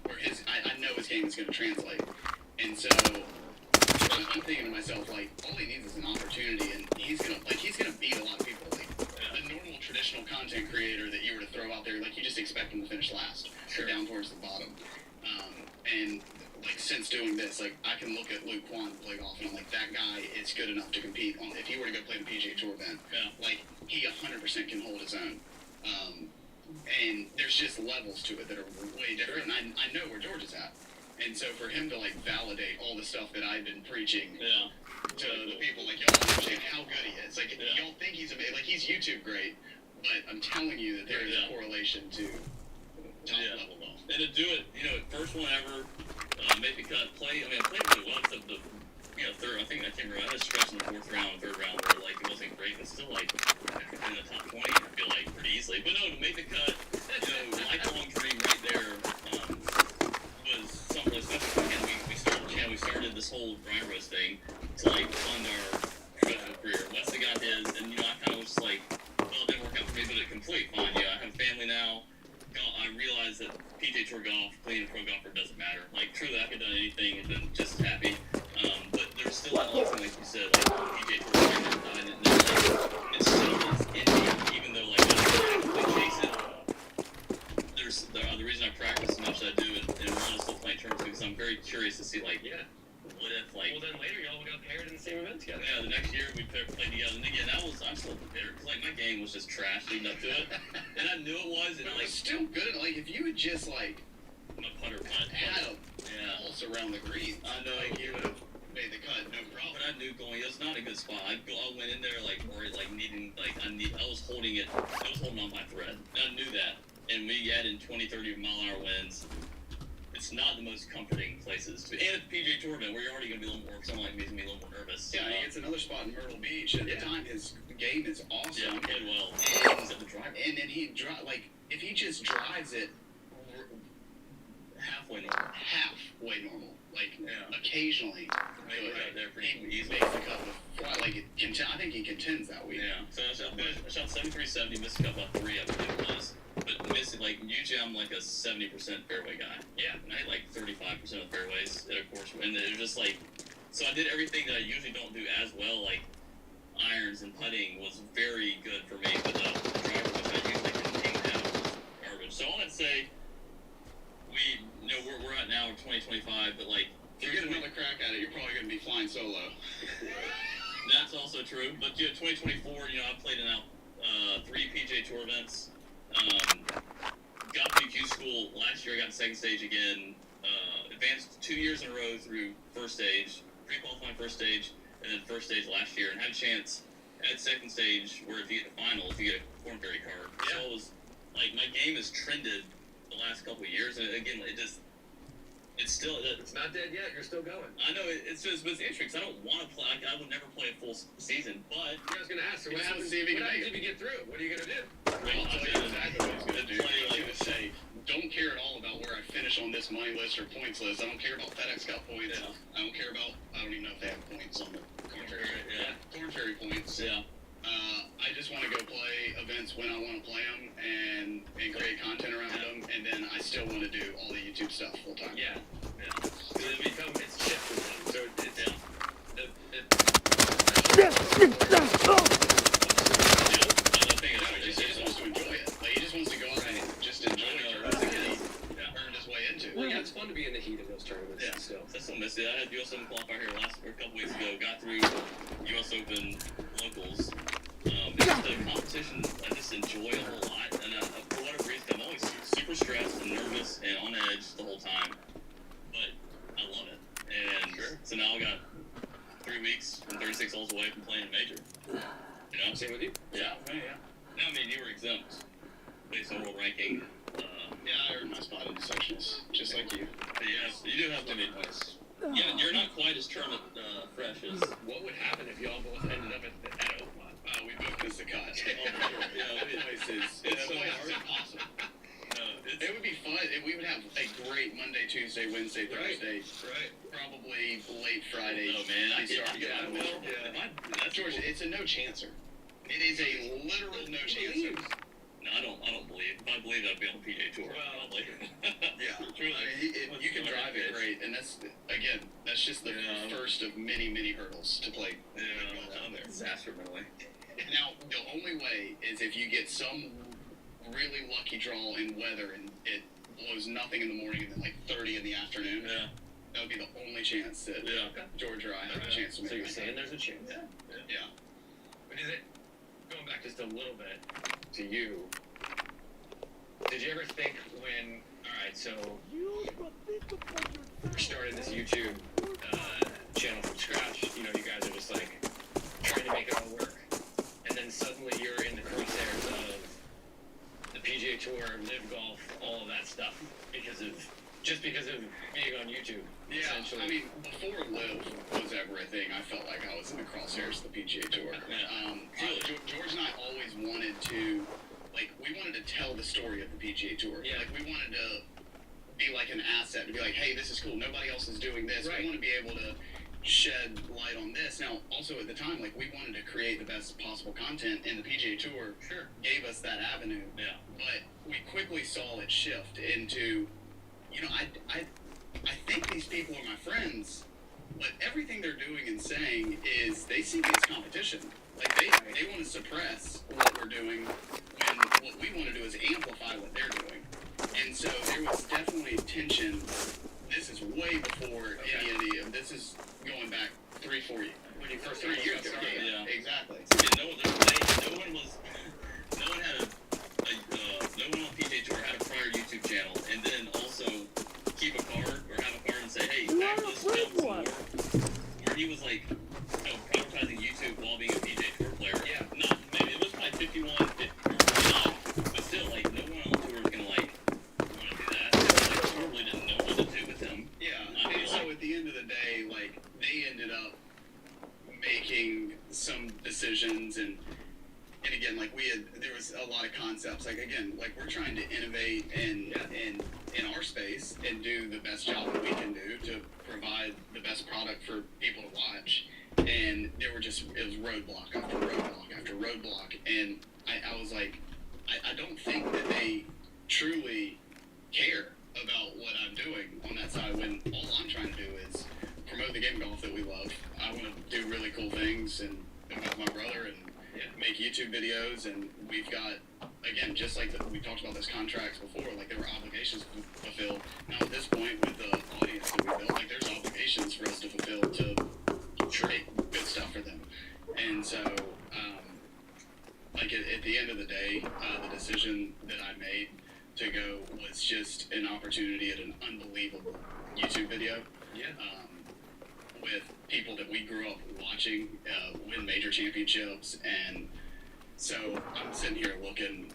Where I know his game is going to translate. And so I'm thinking to myself, like, all he needs is an opportunity, and he's gonna beat a lot of people. Like, the normal traditional content creator that you were to throw out there, like, you just expect him to finish last, or down towards the bottom. And like, since doing this, like, I can look at Luke Kwan play golf, and I'm like, that guy is good enough to compete on. If he were to go play the PGA Tour event, like, he 100% can hold his own. And there's just levels to it that are way different. And I know where George is at. And so for him to, like, validate all the stuff that I've been preaching to the people, like, y'all understand how good he is. Like, y'all think he's amazing. Like, he's YouTube great, but I'm telling you that there is a correlation to top level golf. And to do it, first one ever, make the cut, play. I mean, I played really well. Third, I think I can't remember. I had a stretch in the fourth round, third round, where, like, it wasn't great, but still, like, in the top 20, I feel like, pretty easily. But no, to make the cut, lifelong dream right there, was something really special. Again, we started this whole Rhyme Bros thing to, like, fund our professional career. Wesley got his, and, I kind of was just like, well, it didn't work out for me, but it complete fine. I have a family now. I realized that PGA Tour golf, playing a pro golfer, doesn't matter. Like, truly, I could have done anything and been just as happy. But there's still that little thing, like you said, like, PGA Tour golf, and it's still in me, even though, like, I don't actively chase it. There's the reason I practice as much as I do, and want to still play tournaments, because I'm very curious to see, like, what if, like... Well, then later y'all got paired in the same event together. Yeah, the next year we played together, and again, I'm still prepared, because, like, my game was just trash leading up to it, and I knew it was, and But like... it was still good. Like, if you had just, like, My putter putt. had a pulse around the green, I know. like, you would have made the cut, no problem. But I knew going, it's not a good spot. I went in there, like, worried, like, needing, like, I was holding on my thread. And I knew that. And we added 20, 30 mile-an-hour winds. It's not the most comforting places to be. And at the PGA Tour event, where you're already going to be a little more, someone like me is going to be a little more nervous. Yeah, he gets another spot in Myrtle Beach. At the time, his game is awesome. Yeah, he played well. He's at the driver. And then if he just drives it Half halfway normal. Halfway normal. Like, Yeah. occasionally. Maybe right there pretty He easily. makes the cut with, like, I think he contends that week. Yeah. So I shot 73-70, missed a couple of 3, I believe it was. But missing, like, usually I'm like a 70% fairway guy. Yeah. And I hit like 35% of fairways at a course. And it was just like, so I did everything that I usually don't do as well, like irons and putting was very good for me, but the driver, which I usually can take down, was garbage. So I want to say, we're at now 2025, but like, If you get another crack at it, you're probably going to be flying solo. That's also true. But 2024, I played in 3 PGA Tour events. Got through Q School last year. I got second stage again. Advanced 2 years in a row through first stage, pre-qualifying first stage, and then first stage last year. And had a chance at second stage where if you get the finals, you get a Corn Ferry card. Yeah. So it was like my game has trended the last couple of years, and again, it's still. It's not dead yet. You're still going. I know it's interesting because I don't want to play. I would never play a full season, but I was going to ask. So what happens if you get through? What are you going to do? I'll tell you exactly what he's going to do. He's going to say, don't care at all about where I finish on this money list or points list. I don't care about FedEx Cup points. Yeah. I don't care about. I don't even know if they have points on the Corn Ferry. Yeah. Corn Ferry points. Yeah. I just want to go play events when I want to play them and create content around them, and then I still want to do all the YouTube stuff full time. Yeah. It's shifted then. So it's he just wants to enjoy it. Like, he just wants to go out and just enjoy the tournaments that he earned his way into. Well, yeah, it's fun to be in the heat of those tournaments. Yeah, still. That's still missed it. I had US Open qualifier here a couple weeks ago. Got through US Open locals. Just the competition, I just enjoy a whole lot. And for whatever reason, I'm always super stressed and nervous and on edge the whole time. But I love it. And so now I got 3 weeks and 36 holes away from playing a major. Same with you? Yeah. No, I mean, you were exempt based on world ranking. I earned my spot in the sectionals, just like you. But yes, you do have to be. Yeah, you're not quite as tournament fresh as. What would happen if y'all both ended up at Oakmont? We both missed the cut. It's so hard. Impossible. It would be fun. We would have a great Monday, Tuesday, Wednesday, Thursday. Right. Probably late Friday. Oh man, I start get out of miserable. That's George. It's a no chancer. It is a literal no chancer. No, I don't believe. If I believe I'd be on the PGA Tour. Well, probably. Yeah. Truly. I mean, you can drive it great, and that's just the first of many, many hurdles to play. Yeah, disaster mentally. Now, the only way is if you get some really lucky draw in weather and it blows nothing in the morning and then like 30 in the afternoon. Yeah. That would be the only chance that George or I have a chance to make. So you're saying there's a chance? Yeah. But is it, going back just a little bit to you, did you ever think when, alright, so we're starting this YouTube channel from scratch, you guys are just like trying to make it all work, and then suddenly you're in the crosshairs of the PGA Tour, Live Golf, all of that stuff, because of being on YouTube. Yeah, I mean, before Live was ever a thing, I felt like I was in the crosshairs of the PGA Tour. George and I always wanted to, we wanted to tell the story of the PGA Tour. Yeah. We wanted to be like an asset, to be like, hey, this is cool, nobody else is doing this. Right. We want to be able to shed light on this. Now, also at the time, we wanted to create the best possible content, and the PGA Tour gave us that avenue. Yeah. But we quickly saw it shift into, I think these people are my friends, but everything they're doing and saying is they see me as competition. They want to suppress what we're doing when what we want to do is amplify what they're doing. And so there was definitely tension. This is way before any of this is going back 3-4 years. When you first 3 years ago. Yeah, exactly. Yeah, no one on PGA Tour had a prior YouTube channel, and then also keep a card or have a card and say, hey, back this jump some more. Where he was prioritizing YouTube while being a PGA Tour player. Yeah. Maybe it was probably 51, 50, but still, no one on tour is gonna want to do that. Totally didn't know what to do with him. Yeah. And so at the end of the day, they ended up making some decisions and again, there was a lot of concepts. We're trying to innovate and in our space and do the best job that we can do to provide the best product for people to watch. And it was roadblock after roadblock after roadblock. And I was like, I don't think that they truly care about what I'm doing on that side when all I'm trying to do is promote the game of golf that we love. I want to do really cool things and with my brother and make YouTube videos. And we've got, again, just like we talked about those contracts before, like there were obligations to fulfill. Now at this point with the audience that we built, like there's obligations for us to fulfill to create good stuff for them. And so, like at the end of the day, the decision that I made to go was just an opportunity at an unbelievable YouTube video. With people that we grew up watching win major championships. And so I'm sitting here looking,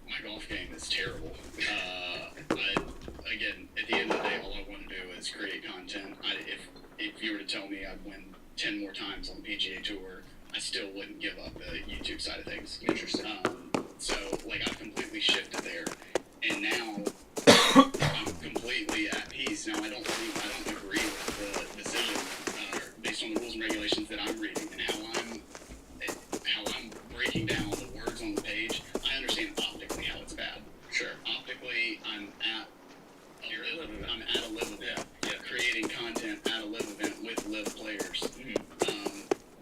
my golf game is terrible. Again, at the end of the day, all I want to do is create content. If you were to tell me I'd win 10 more times on the PGA Tour, I still wouldn't give up the YouTube side of things. Interesting. So, like, I've completely shifted there. And now I'm completely at peace. Now, I don't agree with the decision based on the rules and regulations that I'm reading and how I'm breaking down the words on the page. I understand optically how it's bad. Sure. Optically, I'm at a live event, creating content at a live event with live players.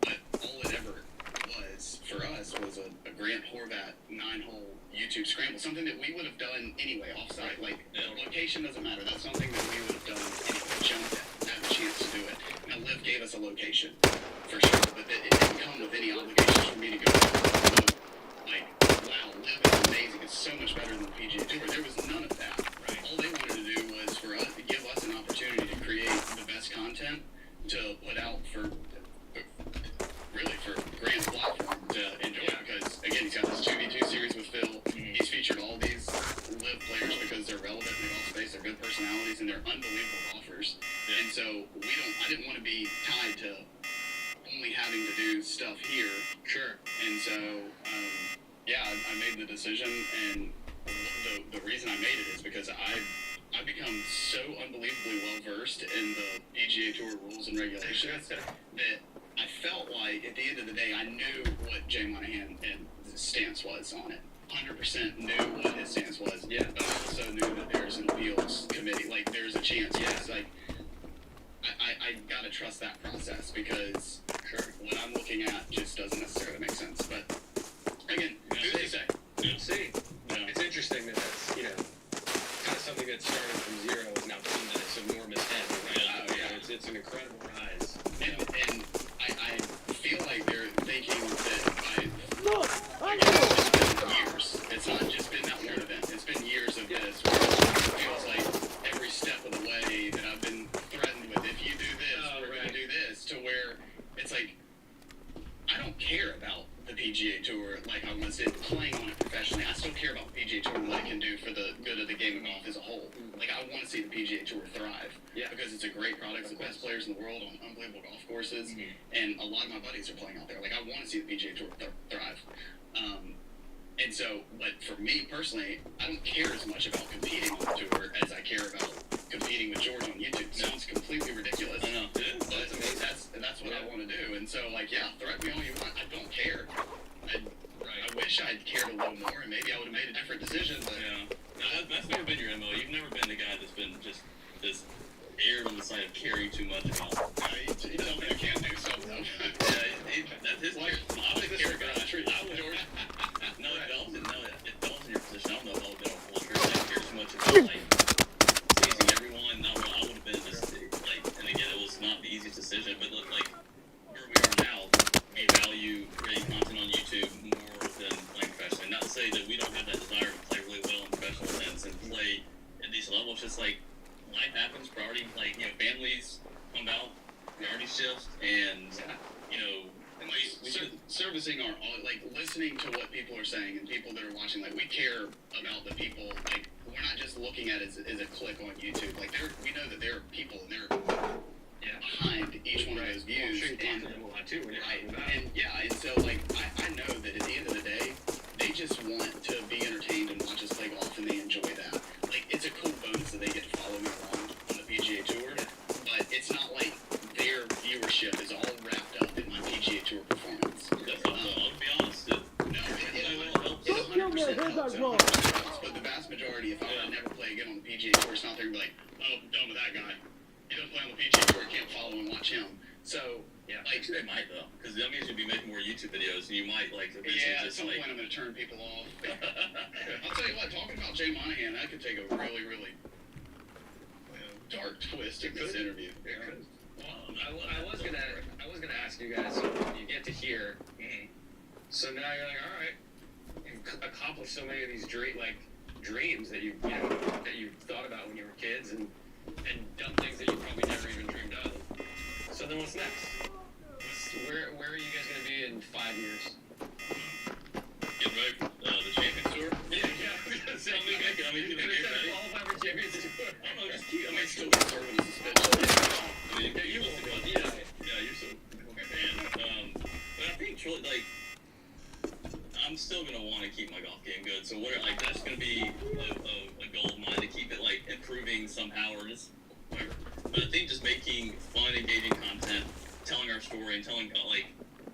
But all it ever was for us was a Grant Horvat 9-hole YouTube scramble, something that we would have done anyway offsite. Like, location doesn't matter. That's something that we would have done anyway. Jumped at, had the chance to do it. Now, Liv gave us a location for sure, but it didn't come with any obligations for me to go. Like, wow, Liv is amazing. It's so much better than the PGA Tour. There was none of that. Right. All they wanted to do was for us to give us an opportunity to create the best content to put out for Grant's platform to enjoy. Because again, he's got this 2v2 series with Phil. He's featured all these live players because they're relevant in the golf space, they're good personalities, and they're unbelievable golfers. And so I didn't want to be tied to only having to do stuff here. Sure. And so I made the decision, and the reason I made it is because I've become so unbelievably well versed in the PGA Tour rules and regulations that I felt like at the end of the day I knew what Jay Monahan and his stance was on it. 100% knew what his stance was. Yeah. But I also knew that there's an appeals committee. Like there's a chance. Yeah. It's like I gotta trust that process because what I'm looking at just doesn't necessarily make sense. But again, who's to say? See, it's interesting that that's kind of something that started from zero is now become this enormous head. Right? It's an incredible rise. And I feel like they're thinking that it's been years. It's not just been that one event. It's been years of this where it feels like every step of the way that I've been threatened with, if you do this, we're going to do this, to where it's like, I don't care about the PGA Tour like I was playing on it professionally. I still care about the PGA Tour and what it can do for the good of the game of golf as a whole. Like, I want to see the PGA Tour thrive because it's a great product. It's the best players in the world on unbelievable golf courses, and a lot of my buddies are playing out there. Like, I want to see the PGA Tour thrive. And so, but for me personally, I don't care as much about competing on the tour as I care about competing with George on YouTube. Sounds completely ridiculous. I know. But that's what I want to do. And so, like, threaten me all you want. I don't care. I wish I'd cared a little more, and maybe I would have made a different decision. But that's never been your MO. You've never been the guy that's been just this aired on the side of caring too much about. You tell me I can't do something. That's his character. I was a guy. George. No, it falls in your position. I don't know if I would care too much about like pleasing everyone. I would have been just like, and again, it was not the easiest decision, but look, like where we are now, we value creating content on YouTube more than playing professionally. Not to say that we don't have that desire to play really well in professional events and play at decent level. It's just like life happens, priority, like families come out, priority shifts, and servicing our, like, listening to what people are saying and people that are watching, like, we care about the people. Like, we're not just looking at it as a click on YouTube. Like, we know that there are people and they're behind each one of those views. And so, like, I know that at the end of the day, they just want to be entertained and watch us play golf, and they enjoy that. Like, it's a cool party if I would never play again on the PGA Tour. It's not there and be like, oh, I'm done with that guy. He doesn't play on the PGA Tour. I can't follow and watch him. So, yeah, like they might though, because that means you'll be making more YouTube videos, and you might like eventually yeah, at just some like. point I'm going to turn people off. I'll tell you what, talking about Jay Monahan, that could take a really, really dark twist in this interview. I was gonna ask you guys. You get to hear, so now you're like, all right, you've accomplished so many of these dreams that you thought about when you were kids, and done things that you probably never even dreamed of. So then what's next? Where are you guys gonna be in 5 years? Getting ready for the Champions Tour? Yeah. I mean, qualify for Champions Tour. I don't know, just keep. I mean, still serving a suspension. I mean, you will still. Yeah, you're so. Man. But I think truly, like, I'm still gonna want to keep my golf game good. So that's gonna be a goal of mine to keep it like improving somehow or just whatever. But I think just making fun, engaging content, telling our story, and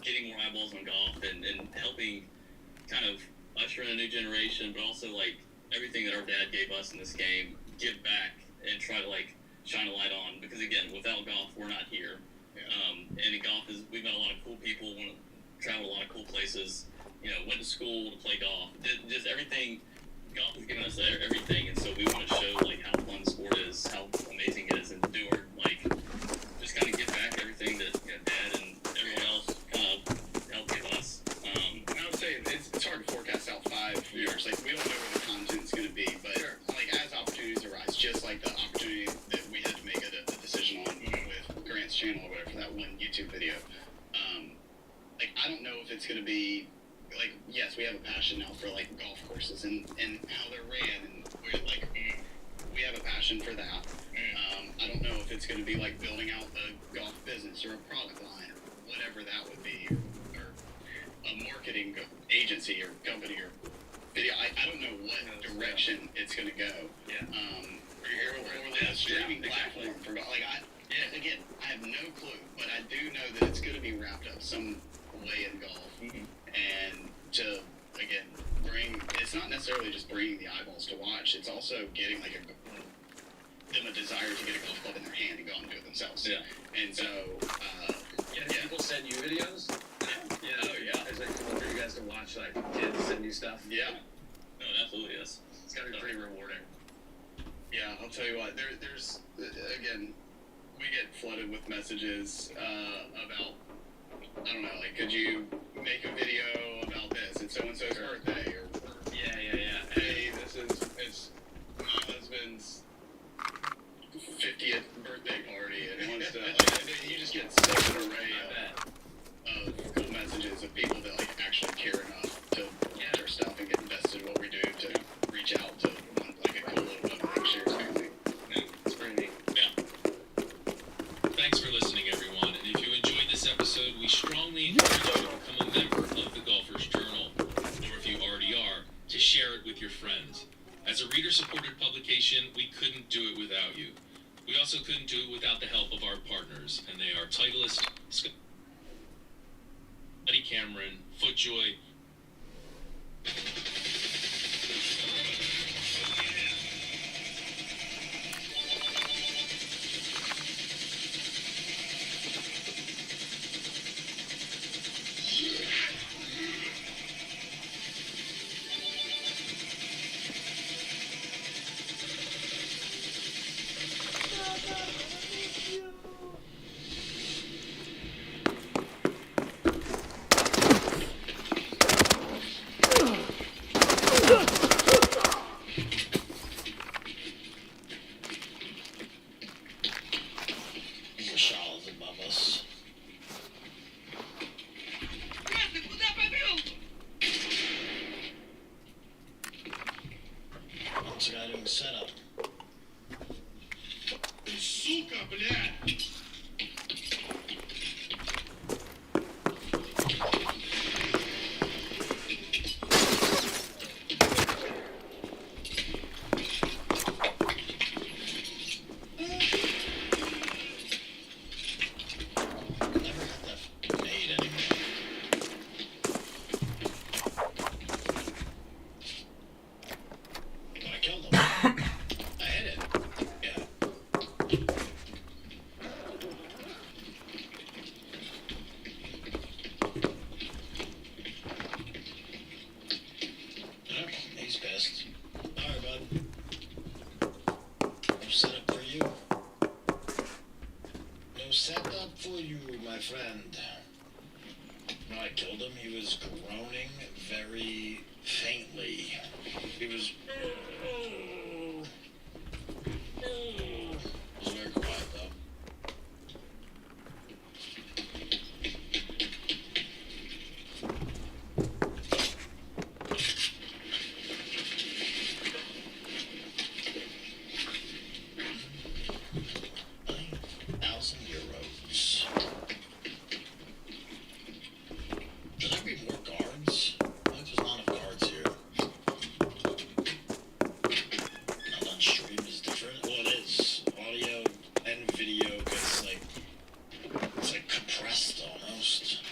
getting more eyeballs on golf, and helping kind of usher in a new generation, but also like everything that our dad gave us in this game, give back and try to like shine a light on. Because again, without golf, we're not here. And in golf we've met a lot of cool people, traveled a lot of cool places. Went to school to play golf. Just everything. Golf has given us everything, and so we want to show like how fun the sport is, how amazing it is, and do our just kind of give back everything that Dad and everyone else kind of helped give us. And I would say it's hard to forecast out 5 years. Like we don't know where the content's going to be, but like as opportunities arise, just like the opportunity that we had to make a decision on with Grant's channel or whatever for that one YouTube video. Like I don't know if it's going to be. Like, yes, we have a passion now for like golf courses and how they're ran, and we have a passion for that. I don't know if it's going to be like building out a golf business or a product line or whatever that would be, or a marketing agency or company or video. I don't know what direction it's going to go. Or the streaming platform for golf. Again, I have no clue, but I do know that it's going to be wrapped up some way in golf. And to, again, it's not necessarily just bringing the eyeballs to watch, it's also getting like them a desire to get a golf club in their hand and go and do it themselves. Yeah. And so, people send you videos? Yeah. Is it cool for you guys to watch, like, kids send you stuff? Yeah. No, it absolutely is. It's gotta be pretty rewarding. Yeah, I'll tell you what, there's, again, we get flooded with messages about, I don't know, like, could you make a video about this? It's so-and-so's birthday, or hey, it's my husband's 50th birthday party, and he wants to, you just get such an array of cool messages of people that, like, actually care enough to watch our stuff and get invested in what we do, to reach out to, like, a cool little public shares family. Yeah, it's pretty neat. Yeah. Thanks for listening, everyone, and if you enjoyed this episode, we strongly encourage you to become a member of the Golfer's Journal, or if you already are, to share it with your friends. As a reader-supported publication, we couldn't do it without you. We also couldn't do it without the help of our partners, and they are Titleist, Scotty Cameron, FootJoy, Shaw's above us. What's the guy doing setup? Suka, блядь! I killed him. my friend. When I killed him, he was groaning very faintly. He was... He was very quiet, though. Should there be more guards? I think there's not enough guards here. Not on stream is different. Well, it is. Audio and video gets like, it's like compressed almost.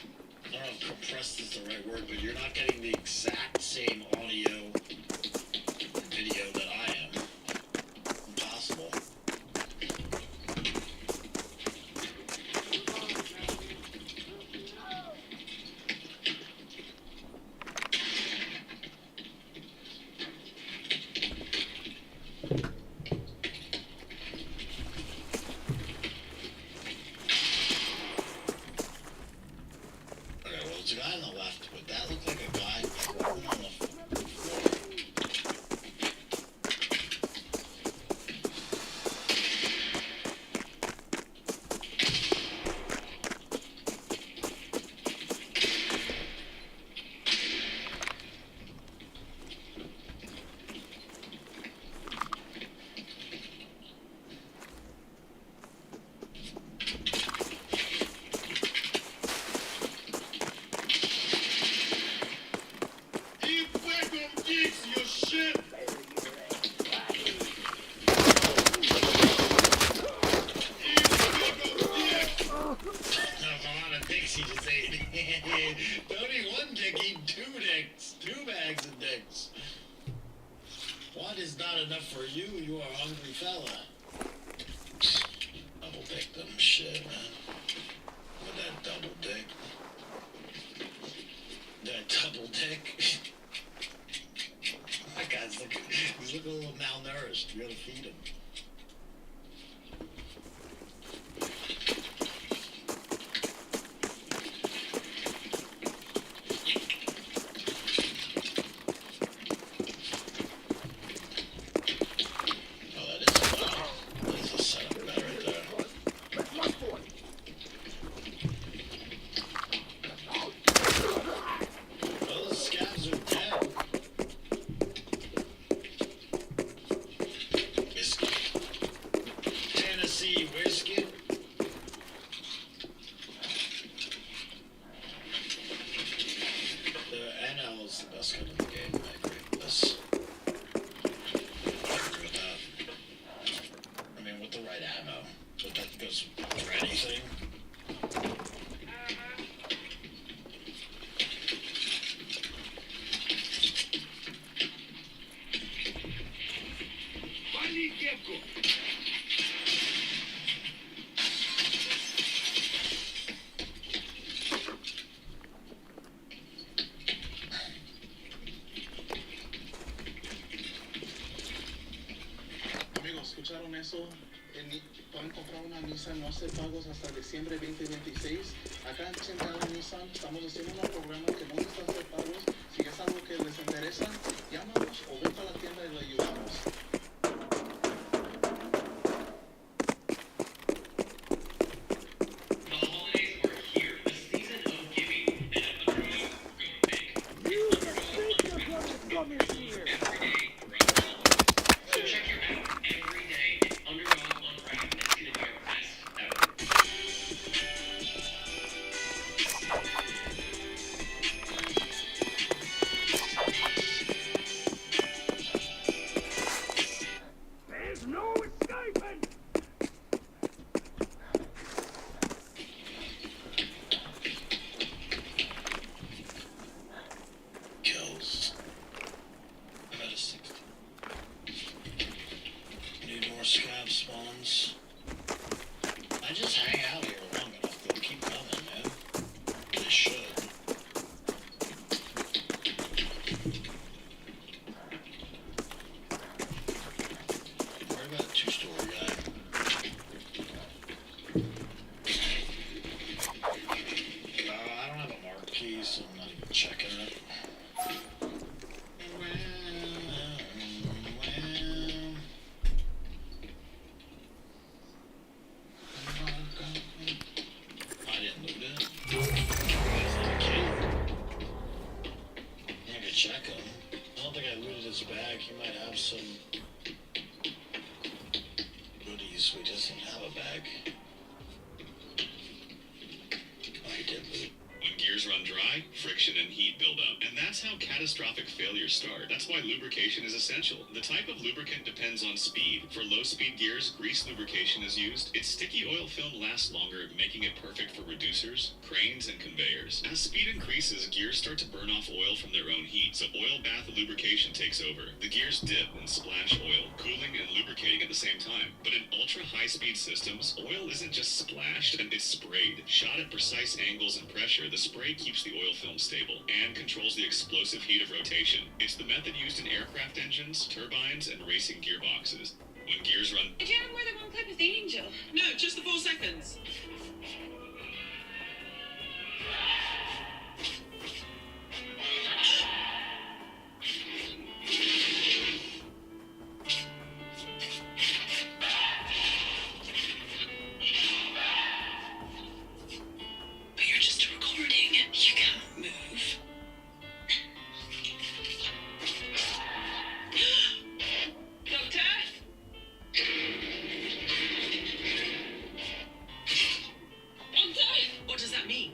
I don't know if compressed is the right word, but you're not getting the exact same audio and video that I am. Impossible. Okay, well, there's a guy on the left, but that looked like a guy crawling on the floor. He just ate. Don't eat one dick, eat 2 dicks. 2 bags of dicks. One is not enough for you. You are a hungry fella. Double dick them shit, man. With that double dick. That double dick. That guy's looking, he's looking a little malnourished. You gotta feed him. ¿Escucharon eso? Pueden comprar una Nissan, no hacer pagos hasta diciembre 2026. Acá en Central Nissan estamos haciendo un programa que no gusta hacer pagos. Si es algo que les interesa, llámanos o ven a la tienda y le ayudamos. we doesn't have a bag. I did. When gears run dry, friction and heat build up, and that's how catastrophic failures start. That's why lubrication is essential. The type of lubricant depends on speed. For low-speed gears, grease lubrication is used. Its sticky oil film lasts longer, making it perfect for reducers, cranes, and conveyors. As speed increases, gears start to burn off oil from their own heat, so oil bath lubrication takes over. The gears dip and splash oil, cooling and lubricating at the same time. But in ultra-high-speed systems, oil isn't just splashed, and it's sprayed. Shot at precise angles and pressure, the spray keeps the oil film stable and controls the explosive heat of rotation. It's the method used in aircraft engines, turbines, and racing gearboxes. When gears run... Did you have more than one clip of the angel? No, just the 4 seconds. But you're just recording. You can't move. Doctor? Doctor? What does that mean?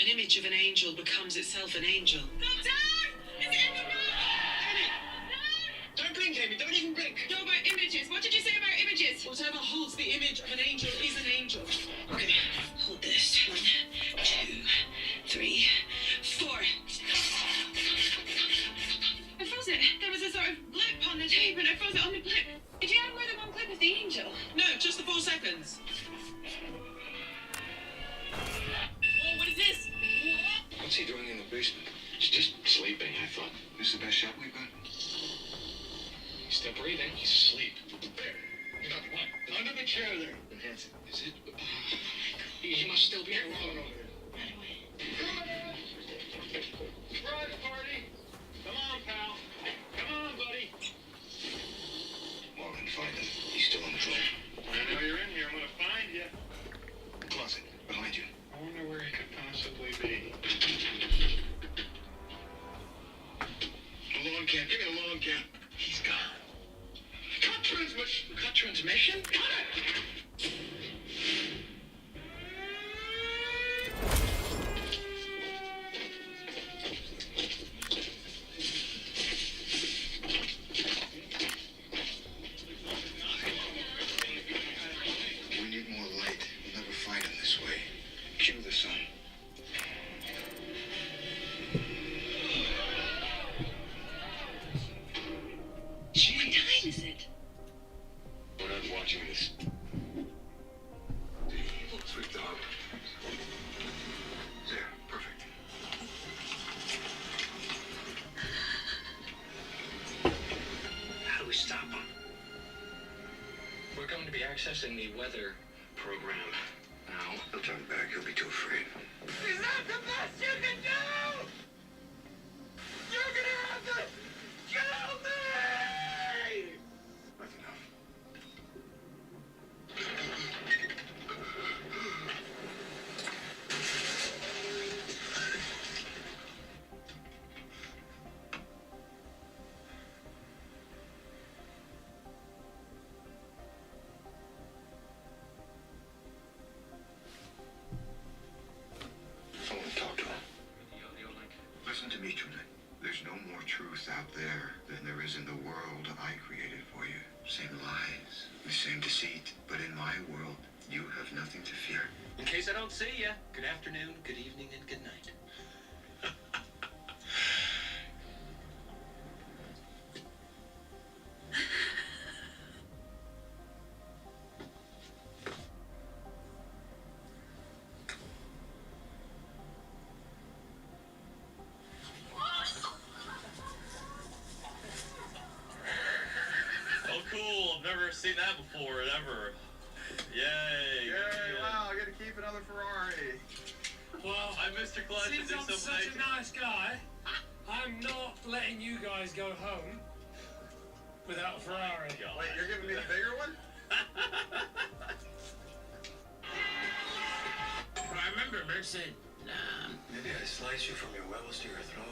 An image of an angel becomes itself an angel. Doctor? Is it Amy? Don't blink, Amy. Don't even blink. No, about images. What did you say about images? Whatever holds the image of an angel is an angel. Okay, hold this. 1, 2, 3, 4. I froze it. There was a sort of blip on the tape and I froze it on the blip. Did you have more than one clip of the angel? No, just the 4 seconds. Whoa, what is this? What's he doing in the basement? He's just sleeping, I thought. This is the best shot we've got. He's still breathing. He's asleep. There. You got one. Under the chair there. Enhance it. Is it? He must still be there. Run over there. Surprise party! Come on, pal. Come on, buddy. Morgan, find him. He's still on the floor. I know you're in here. I'm gonna find you. Closet. Behind you. I wonder where he could possibly be. The lawn can. Give me a lawn can. He's gone. Cut transmission. Cut transmission? Cut it! We need more light. We'll never find him this way. Cue the sun. What time is it? We're not watching this. Sweet dog. There, perfect. How do we stop him? We're going to be accessing the weather program now. He'll turn back. He'll be too afraid. Is that the best you can do? You're gonna have to kill me! That's enough. I want to talk to him. Listen to me tonight. There's no more truth out there than there is in the world I created for you. Same lies, the same deceit, but in my world, you have nothing to fear. In case I don't see you, good afternoon, good evening, and good night. Oh, cool. I've never seen that before, ever. Yay. Wow, I get to keep another Ferrari. Well, I missed your clutch and Since did I'm some such nice. a nice guy, I'm not letting you guys go home without a Ferrari. Wait, you're giving me the bigger one? I remember Bert said, nah. Maybe I slice you from your webbles to your throat.